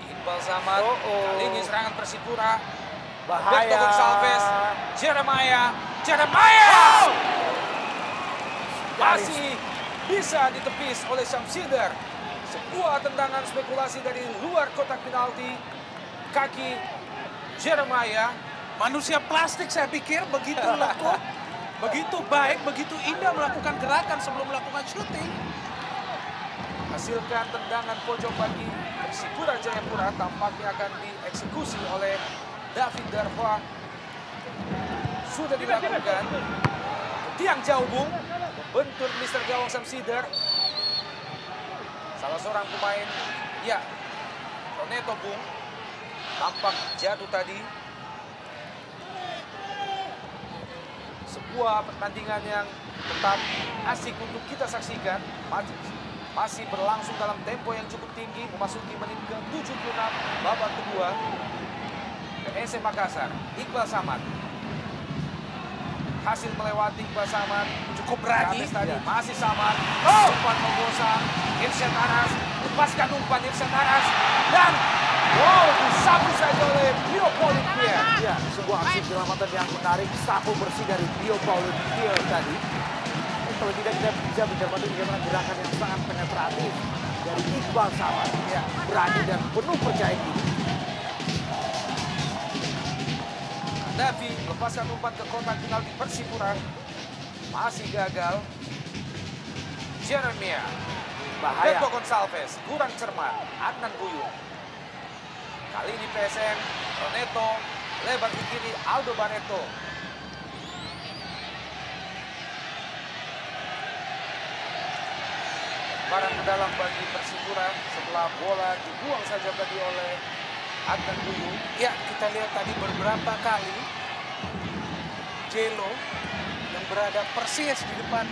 Iqbal Samad, kali ini serangan Persipura. Bahaya. Alberto Gonçalves, Jeremiah. Masih bisa ditepis oleh Syamsider. Sebuah tendangan spekulasi dari luar kotak penalti. Kaki Jeremiah. Manusia plastik, saya pikir, begitu lekuk, begitu baik, begitu indah melakukan gerakan sebelum melakukan syuting. Hasilkan tendangan pojok bagi Persipura Jayapura, tampaknya akan dieksekusi oleh David Darva. Sudah dilakukan. Tiang jauh, Bung. Bentur Mister Gawang Syamsider. Salah seorang pemain, ya, Proneto, Bung. Tampak jatuh tadi. Sebuah pertandingan yang tetap asik untuk kita saksikan. Masih berlangsung dalam tempo yang cukup tinggi, memasuki menit ke-76 babak kedua. PSM Makassar, Iqbal Samad. Hasil melewati Iqbal Samad. Cukup berani. Tadi masih Samad. Umpan Menggosa. Irsyad Aras. Lepaskan umpan Irsyad Aras. Dan disapu saja oleh Pio Pauline Pierre. Ya, sebuah aksi penyelamatan yang menarik, sapu bersih dari Pio Pauline Pierre tadi. Kalau tidak, kita bisa mencermati bagaimana gerakan yang sangat penetratif dari Iqbal Samad. Ya, berani dan penuh percaya diri. Davi lepaskan umpan ke kotak penalti Persipura. Masih gagal. Jeremiah. Bahaya. Alberto Gonçalves kurang cermat. Adnan Buyung. Kali ini PSM, Proneto, lebar ke kiri, Aldo Barreto. Barang ke dalam bagi Persipura setelah bola dibuang saja tadi oleh Adnan Buyung. Ya, kita lihat tadi beberapa kali Jelo yang berada persis di depan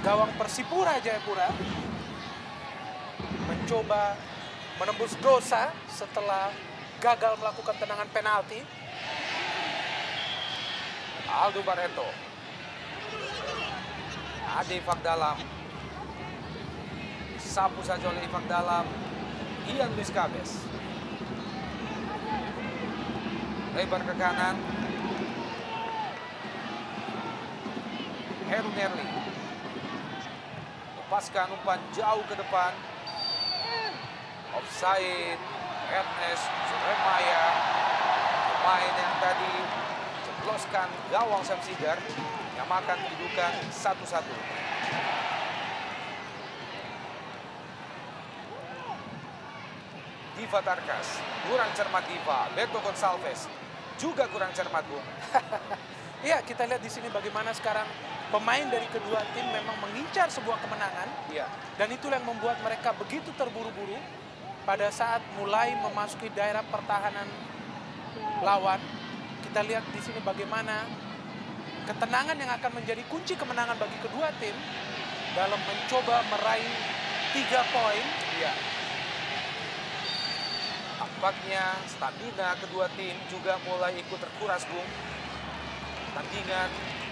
gawang Persipura Jayapura mencoba menembus dosa setelah gagal melakukan tendangan penalti. Aldo Barreto. Ada Ifak Dalam. Sapu saja oleh Ifak Dalam. Ian Luis Cabes. Lebar ke kanan. Heru Nerli. Lepaskan umpan jauh ke depan. Offside. Ernest Suremaya. Pemain yang tadi jebloskan gawang Samsigar. Yang makan kedudukan 1-1. Diva Tarkas. Kurang cermat Diva. Beto Gonçalves. Juga kurang cermat, Bung. Iya, kita lihat di sini bagaimana sekarang pemain dari kedua tim memang mengincar sebuah kemenangan. Iya. Dan itulah yang membuat mereka begitu terburu-buru pada saat mulai memasuki daerah pertahanan lawan. Kita lihat di sini bagaimana ketenangan yang akan menjadi kunci kemenangan bagi kedua tim dalam mencoba meraih 3 poin. Iya. Tampaknya stamina kedua tim juga mulai ikut terkuras, Bung. Pertandingan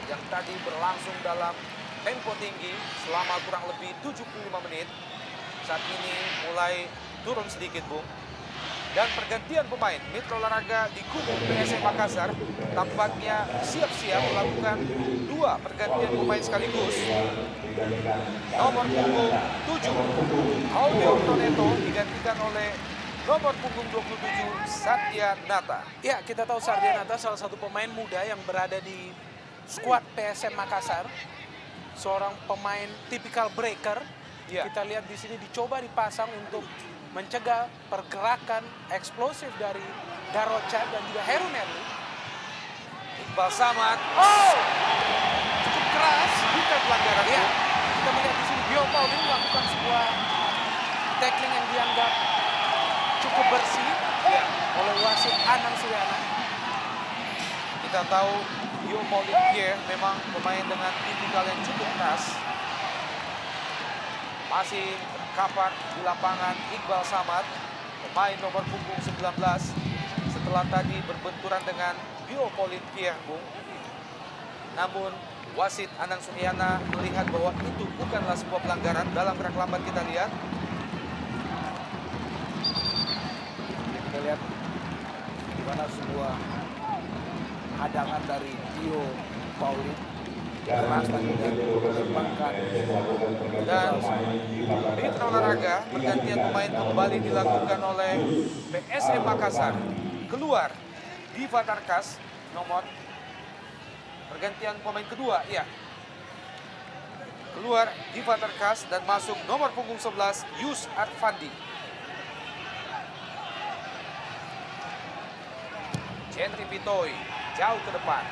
yang tadi berlangsung dalam tempo tinggi selama kurang lebih 75 menit. Saat ini mulai turun sedikit, Bung. Dan pergantian pemain Mitra Olahraga di kubu PSM Makassar tampaknya siap-siap melakukan 2 pergantian pemain sekaligus. Nomor punggung 7, Alvio Toneto digantikan oleh nomor punggung 27, Satya Nata. Ya, kita tahu Satya Nata salah satu pemain muda yang berada di skuad PSM Makassar. Seorang pemain tipikal breaker. Ya. Kita lihat di sini dicoba dipasang untuk mencegah pergerakan eksplosif dari Darocha dan juga Heru Nerli. Iqbal Samad. Oh! Cukup keras. Bukan pelanggaran. Ya, kita melihat di sini Bio Paulin melakukan sebuah tackling yang dianggap cukup bersih oleh wasit Anang Suryana. Kita tahu Bio Paulin Pierre memang pemain dengan tipikal yang cukup keras. Masih terkapar di lapangan Iqbal Samad, pemain nomor punggung 19, setelah tadi berbenturan dengan Bio Paulin Pierre, Bung. Namun wasit Anang Suryana melihat bahwa itu bukanlah sebuah pelanggaran. Dalam gerak lambat kita lihat. Kita lihat gimana sebuah hadangan dari Bio Paulin keras lagi dan melemparkan. Dan Mitra Olahraga pergantian pemain kembali dilakukan oleh PSM Makassar. Keluar Diva Tarkas, nomor pergantian pemain kedua, iya. Keluar Diva Tarkas dan masuk nomor punggung 11 Yus Arfandi. Gentry Pitoy jauh ke depan.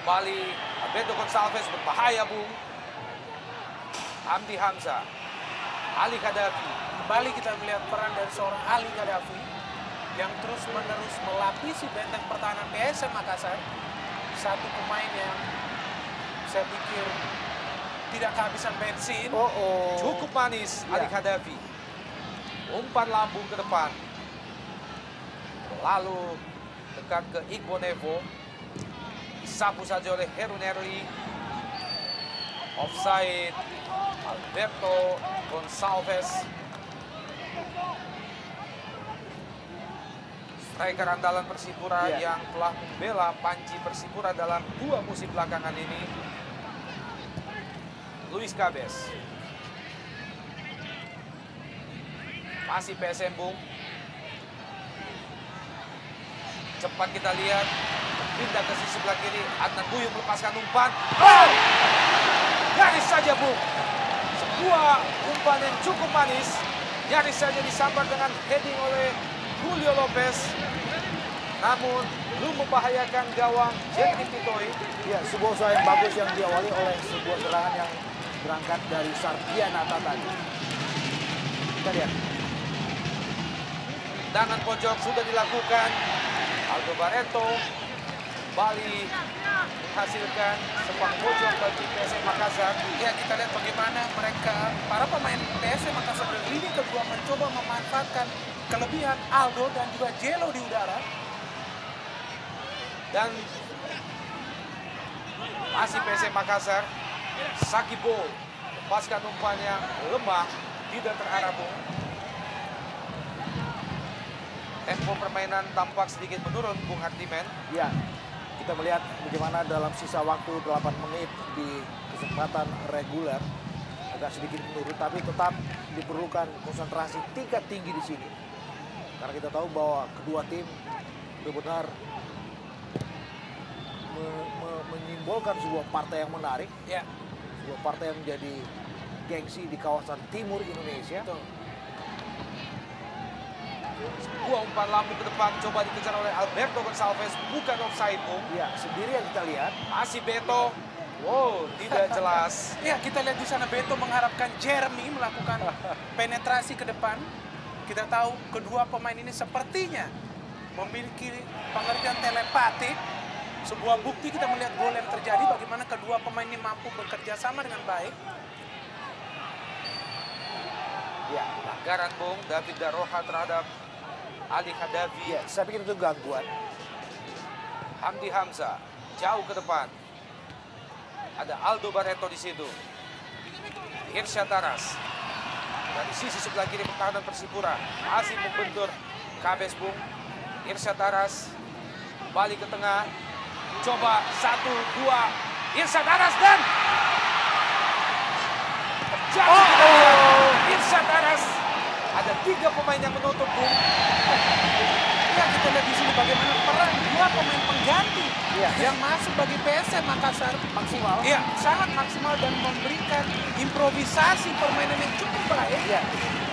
Kembali Beto Gonçalves berbahaya, Bung. Hamdi Hamzah. Ali Khadafi. Kembali kita melihat peran dari seorang Ali Khadafi yang terus-menerus melapisi benteng pertahanan PSM Makassar. Satu pemain yang saya pikir tidak kehabisan bensin. Cukup manis Ali Khadafi. Umpan lambung ke depan. Lalu dekat ke Igbo Nevo. Disapu saja oleh Heru Nerli. Offside. Alberto Gonçalves. Striker andalan Persipura yang telah membela panci Persipura dalam 2 musim belakangan ini. Luis Cabes. Masih PSM, Bung. Cepat kita lihat. Pindah ke sisi sebelah kiri. Adnan Buyung melepaskan umpan. Nyaris saja, Bung. Sebuah umpan yang cukup manis. Nyaris saja disambar dengan heading oleh Julio Lopez. Namun belum membahayakan gawang Gentry Pitoy. Ya, sebuah usaha yang bagus yang diawali oleh sebuah serangan yang berangkat dari Satya Nata tadi. Kita lihat. Tendangan pojok sudah dilakukan. Aldo Barreto kembali menghasilkan sepak pojok bagi PSM Makassar. Ya, kita lihat bagaimana mereka, para pemain PSM Makassar dari lini kedua mencoba memanfaatkan kelebihan Aldo dan juga Jelo di udara. Dan Masih PSM Makassar. Sakibo lepaskan umpannya lemah, tidak terarah, Bung. Tempo permainan tampak sedikit menurun, Bung Hardiman. Ya, kita melihat bagaimana dalam sisa waktu 8 menit di kesempatan reguler agak sedikit menurun, tapi tetap diperlukan konsentrasi tingkat tinggi di sini. Karena kita tahu bahwa kedua tim benar-benar menyimbolkan sebuah partai yang menarik, Ya. sebuah partai yang menjadi gengsi di kawasan timur Indonesia. Betul. Sebuah umpan lambung ke depan coba dikejar oleh Alberto Gonçalves, bukan offside, Bung. Ya, sendiri yang kita lihat. Masih Beto. Wow, tidak jelas. Ya, kita lihat di sana Beto mengharapkan Jeremy melakukan penetrasi ke depan. Kita tahu kedua pemain ini sepertinya memiliki pengertian telepatik. Sebuah bukti kita melihat gol yang terjadi bagaimana kedua pemain ini mampu bekerja sama dengan baik. Ya, Pelanggaran, Bung, David Daroha terhadap Ali Hadavi. ya, saya pikir itu gangguan. Hamdi Hamzah jauh ke depan. Ada Aldo Barreto di situ. Irsyad Taras dari sisi sebelah kiri pertahanan Persipura masih membentur Kabes, Bung. Irsyad Taras balik ke tengah. Coba 1, 2. Irsyad Taras dan Irsyad Taras. Ada 3 pemain yang menutup, Bung. Ya, kita lihat di sini bagaimana peran dua pemain pengganti Ya. yang masuk bagi PSM Makassar Maksimal. ya sangat maksimal dan memberikan improvisasi permainan yang cukup baik. Ya,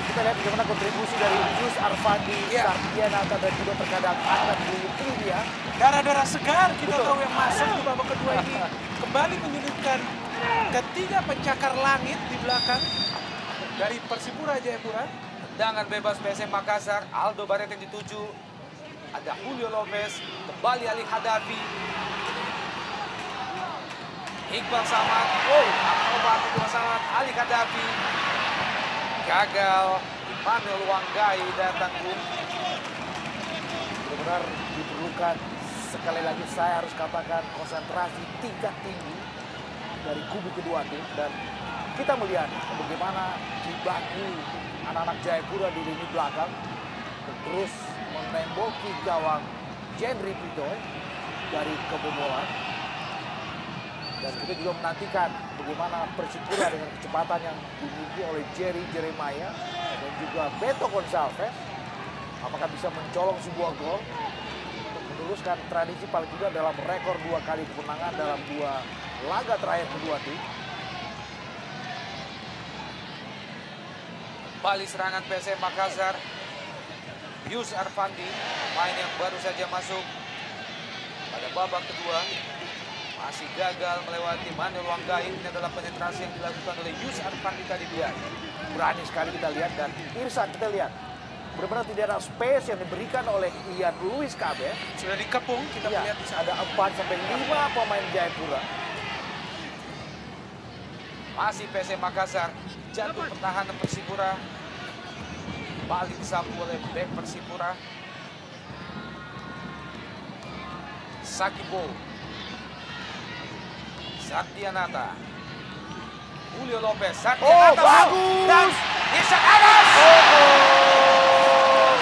kita lihat bagaimana kontribusi dari Yus Arfandi, Ya. Sardianata, dan juga terkadang Adnan Buyuk. Ini dia. Darah-darah segar kita Betul. tahu yang masuk di babak kedua ini kembali menyulitkan ketiga pencakar langit di belakang dari Persipura Jayapura. Tendangan bebas PSM Makassar. Aldo Barreto yang dituju. Ada Julio Lopez. Kembali Ali Hadavi. Iqbal Samad. Coba kedua Samad. Ali Hadavi. Gagal. Immanuel Wanggai datang, Bung. Benar-benar diperlukan, sekali lagi saya harus katakan, konsentrasi tingkat tinggi dari kubu kedua tim. Dan kita melihat bagaimana di baku anak-anak Jayapura di lini belakang terus menemboki gawang Jenry Pitoy dari kebobolan. Dan kita juga menantikan bagaimana Persipura dengan kecepatan yang dimiliki oleh Jerry Jeremiah dan juga Beto Gonçalves, apakah bisa mencolong sebuah gol untuk meneruskan tradisi paling tidak dalam rekor 2 kali kemenangan dalam 2 laga terakhir kedua tim. Kembali serangan PSM Makassar. Yus Arfandi, pemain yang baru saja masuk pada babak kedua. Masih gagal melewati Immanuel Wanggai. Ini adalah penetrasi yang dilakukan oleh Yus Arfandi tadi dia. Berani sekali kita lihat, dan Irsan kita lihat benar-benar tidak ada space yang diberikan oleh Ian Luis Kabe. Sudah dikepung, kita Ya, melihat di sana. ada 4-5 pemain Jayapura. Masih PSM Makassar. Jatuh pertahanan Persipura. Balik disapu oleh bek Persipura. Sakibo. Sardianata. Julio Lopez. Sardianata. Bagus! Dan Irsyad Taras.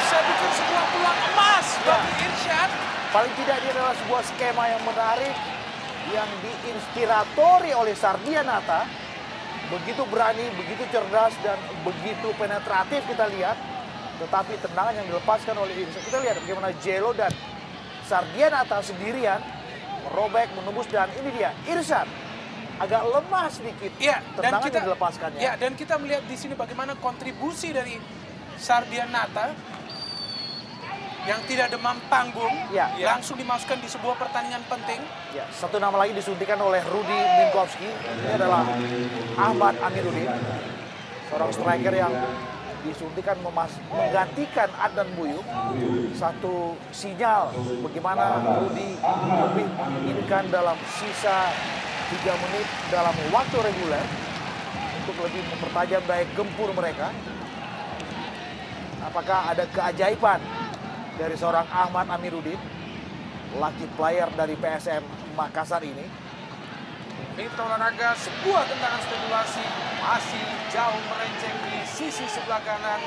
Saya pikir sebuah peluang emas bagi Irsyad. Paling tidak ini adalah sebuah skema yang menarik yang diinspiratori oleh Sardianata. Begitu berani, begitu cerdas, dan begitu penetratif kita lihat. Tetapi tendangan yang dilepaskan oleh Irsyad. Kita lihat bagaimana Jelo dan Sardianata sendirian merobek, menembus, dan ini dia Irsyad agak lemah sedikit. Ya, dan tendangan kita yang dilepaskannya. Ya, dan kita melihat di sini bagaimana kontribusi dari Sardianata yang tidak demam panggung, Ya. langsung dimasukkan di sebuah pertandingan penting. Ya, satu nama lagi disuntikan oleh Rudy Minkowski. Ini adalah Ahmad Amiruddin, seorang striker yang disuntikan menggantikan Adnan Buyuk. Satu sinyal bagaimana Rudy lebih menginginkan dalam sisa 3 menit dalam waktu reguler untuk lebih mempertajam daya gempur mereka. Apakah ada keajaiban dari seorang Ahmad Amiruddin, lucky player dari PSM Makassar ini? Mitra olahraga, sebuah tendangan spekulasi masih jauh melenceng di sisi sebelah kanan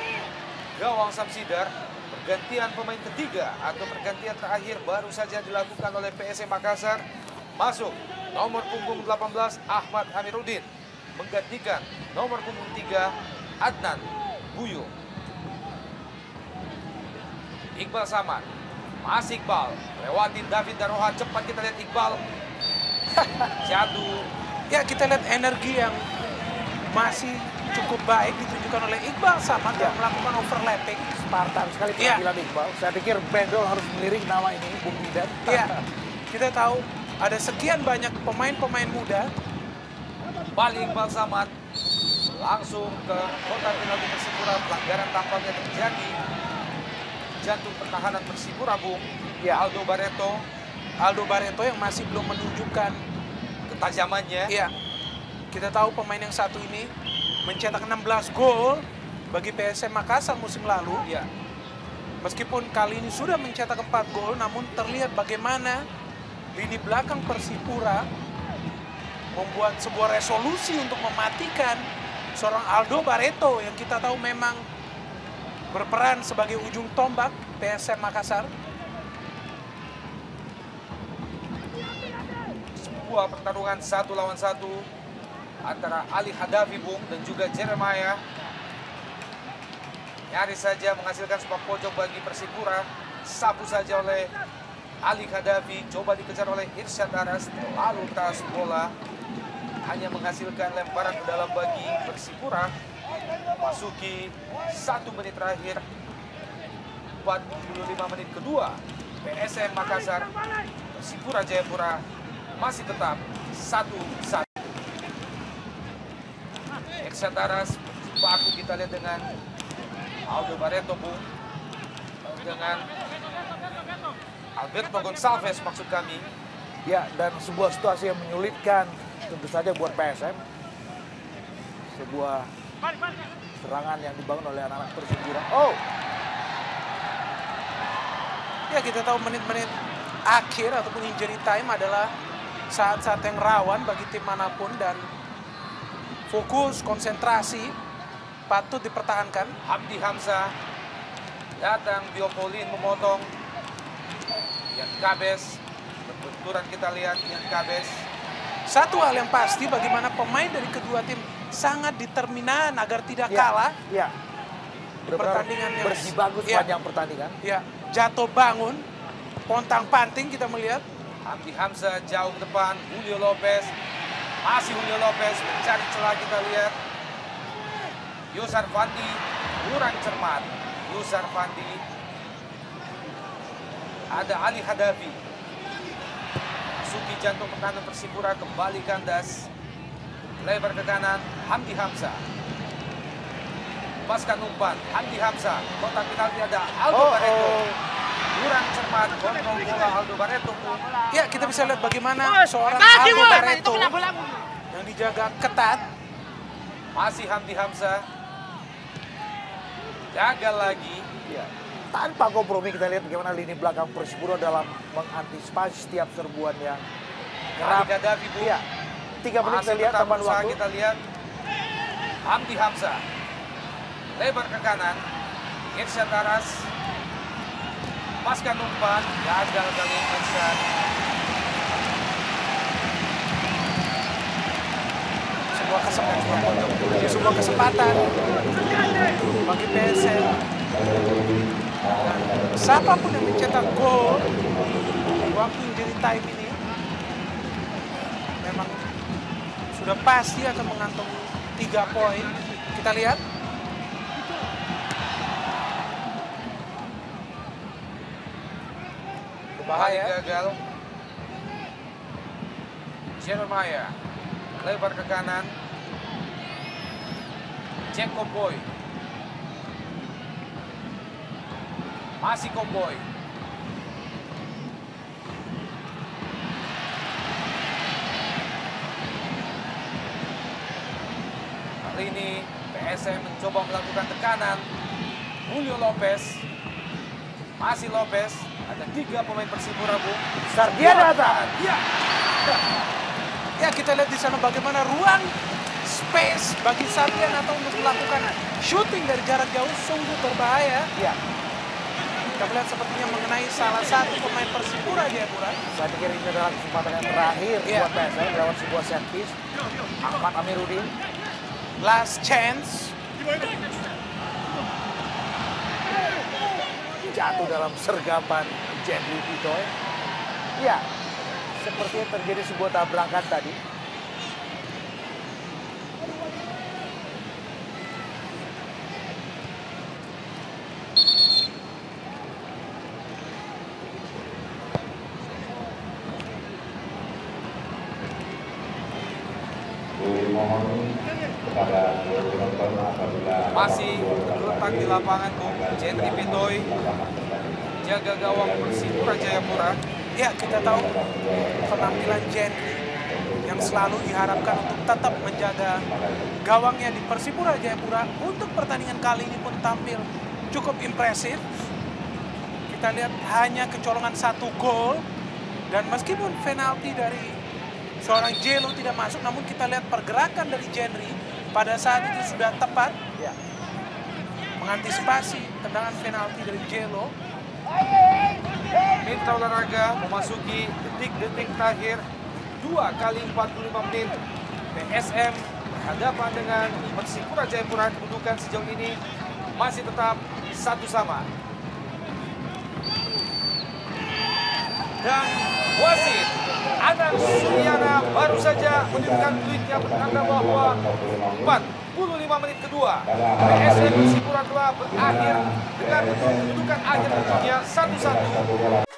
gawang Samsidar. Pergantian pemain ketiga atau pergantian terakhir baru saja dilakukan oleh PSM Makassar. Masuk nomor punggung 18 Ahmad Amiruddin menggantikan nomor punggung 3 Adnan Buyo. Iqbal Samad, masih Iqbal, lewati David Daroha, cepat kita lihat Iqbal. Jatuh. Ya, kita lihat energi yang masih cukup baik ditunjukkan oleh Iqbal Samad yang melakukan overlapping. Spartan sekali penampilan Iqbal. Saya pikir Bendol harus melirik nama ini, Bung Didan. Iya, kita tahu ada sekian banyak pemain-pemain muda. Balik Iqbal Samad langsung ke kotak penalti Persipura. Pelanggaran tampaknya terjadi. Jantung pertahanan Persipura, Bung. Ya. Aldo Barreto yang masih belum menunjukkan ketajamannya. Iya, kita tahu pemain yang satu ini mencetak 16 gol bagi PSM Makassar musim lalu. Iya. Meskipun kali ini sudah mencetak 4 gol, namun terlihat bagaimana lini belakang Persipura membuat sebuah resolusi untuk mematikan seorang Aldo Barreto yang kita tahu memang berperan sebagai ujung tombak PSM Makassar. Sebuah pertarungan 1 lawan 1 antara Ali Hadafi, Bung, dan juga Jeremiah. Nyaris saja menghasilkan sebuah pojok bagi Persipura. Sapu saja oleh Ali Hadafi, coba dikejar oleh Irsyad Aras, lalu tas bola. Hanya menghasilkan lemparan ke dalam bagi Persipura. Masuki 1 menit terakhir, 45 menit kedua. PSM Makassar, Persipura Jayapura masih tetap 1-1. Irsyad Aras baku kita lihat dengan Aldo Barreto, Bung, dengan Alberto Gonçalves maksud kami. Ya, dan sebuah situasi yang menyulitkan tentu saja buat PSM. Sebuah serangan yang dibangun oleh anak-anak Persipura. Oh, Ya, kita tahu menit-menit akhir ataupun injury time adalah saat-saat yang rawan bagi tim manapun dan fokus, konsentrasi patut dipertahankan. Hamdi Hamzah datang, Biopolin memotong. Ian Kabes, berbenturan kita lihat Ian Kabes. Satu hal yang pasti bagaimana pemain dari kedua tim sangat determinan agar tidak kalah. Ya. Benar-benar Pertandingan yang berjibaku sepanjang pertandingan. Ya, jatuh bangun, pontang panting kita melihat. Hamdi Hamzah jauh ke depan, Julio Lopez. Masih Julio Lopez mencari celah kita lihat. Yusar Fandi kurang cermat. Yusar Fandi. Ada Ali Hadafi. Masuki jantung pertahanan Persipura, kembali kandas. Lebar ke kanan, Hamdi Hamzah. Lepaskan umpan, Hamdi Hamzah. Kotak penalti ada Aldo Barreto. Kurang cermat, kontrol bola Aldo Barreto. Ya, kita bisa lihat bagaimana seorang Aldo Barreto yang dijaga ketat. Masih Hamdi Hamzah. Gagal lagi. Ya. Tanpa kompromi kita lihat bagaimana lini belakang Persipura dalam mengantisipasi setiap serbuan yang kerap. Ali Hadafi, Bu. Iya. 3 menit kita lihat teman waktu. Kita lihat Hamdi Hamzah. Lebar ke kanan. Irsyad Aras. Paskan umpan. Gagal kali Irsyad. Sebuah kesempatan bagi PSM. Dan siapapun yang mencetak gol di waktu injury time ini memang sudah pasti akan mengantongi 3 poin. Kita lihat. Bahaya gagal. Jeremiah lebar ke kanan. Jack Komboy. Masih Komboy. Kali ini PSM mencoba melakukan tekanan. Julio Lopez. Masih Lopez. Ada 3 pemain Persipura, Bu. Sardiana datang. Iya. Ya, kita lihat di sana bagaimana ruang space bagi Sardianata untuk melakukan shooting dari jarak jauh sungguh berbahaya. Ya, Kita lihat sepertinya mengenai salah satu pemain Persipura Jayapura. saya pikir ini adalah kesempatan yang terakhir Iya. buat PSM lewat sebuah set piece. Ahmad Amiruddin. Last chance. Jatuh dalam sergapan Jendri Pitoy. Ya, sepertinya terjadi sebuah tabrakan tadi. Mohon kepada seluruh penonton apabila Masih terletak di lapangan tuh Jendri Pitoy, jaga gawang Persipura Jayapura. Ya, kita tahu penampilan Jendri yang selalu diharapkan untuk tetap menjaga gawangnya di Persipura Jayapura untuk pertandingan kali ini pun tampil cukup impresif. Kita lihat hanya kecolongan 1 gol, dan meskipun penalti dari seorang Jelo tidak masuk, namun kita lihat pergerakan dari Jendri pada saat itu sudah tepat Ya, mengantisipasi tendangan penalti dari Jelo. Mitra olahraga memasuki detik-detik terakhir 2 kali 45 menit. PSM berhadapan dengan Persipura Jayapura. Kedudukan sejauh ini masih tetap 1-1. Dan wasit Anang Suryana baru saja menunjukkan tweetnya bertanda bahwa 45 menit kedua PSM Persipura telah berakhir dengan kedudukan akhir tentunya 1-1.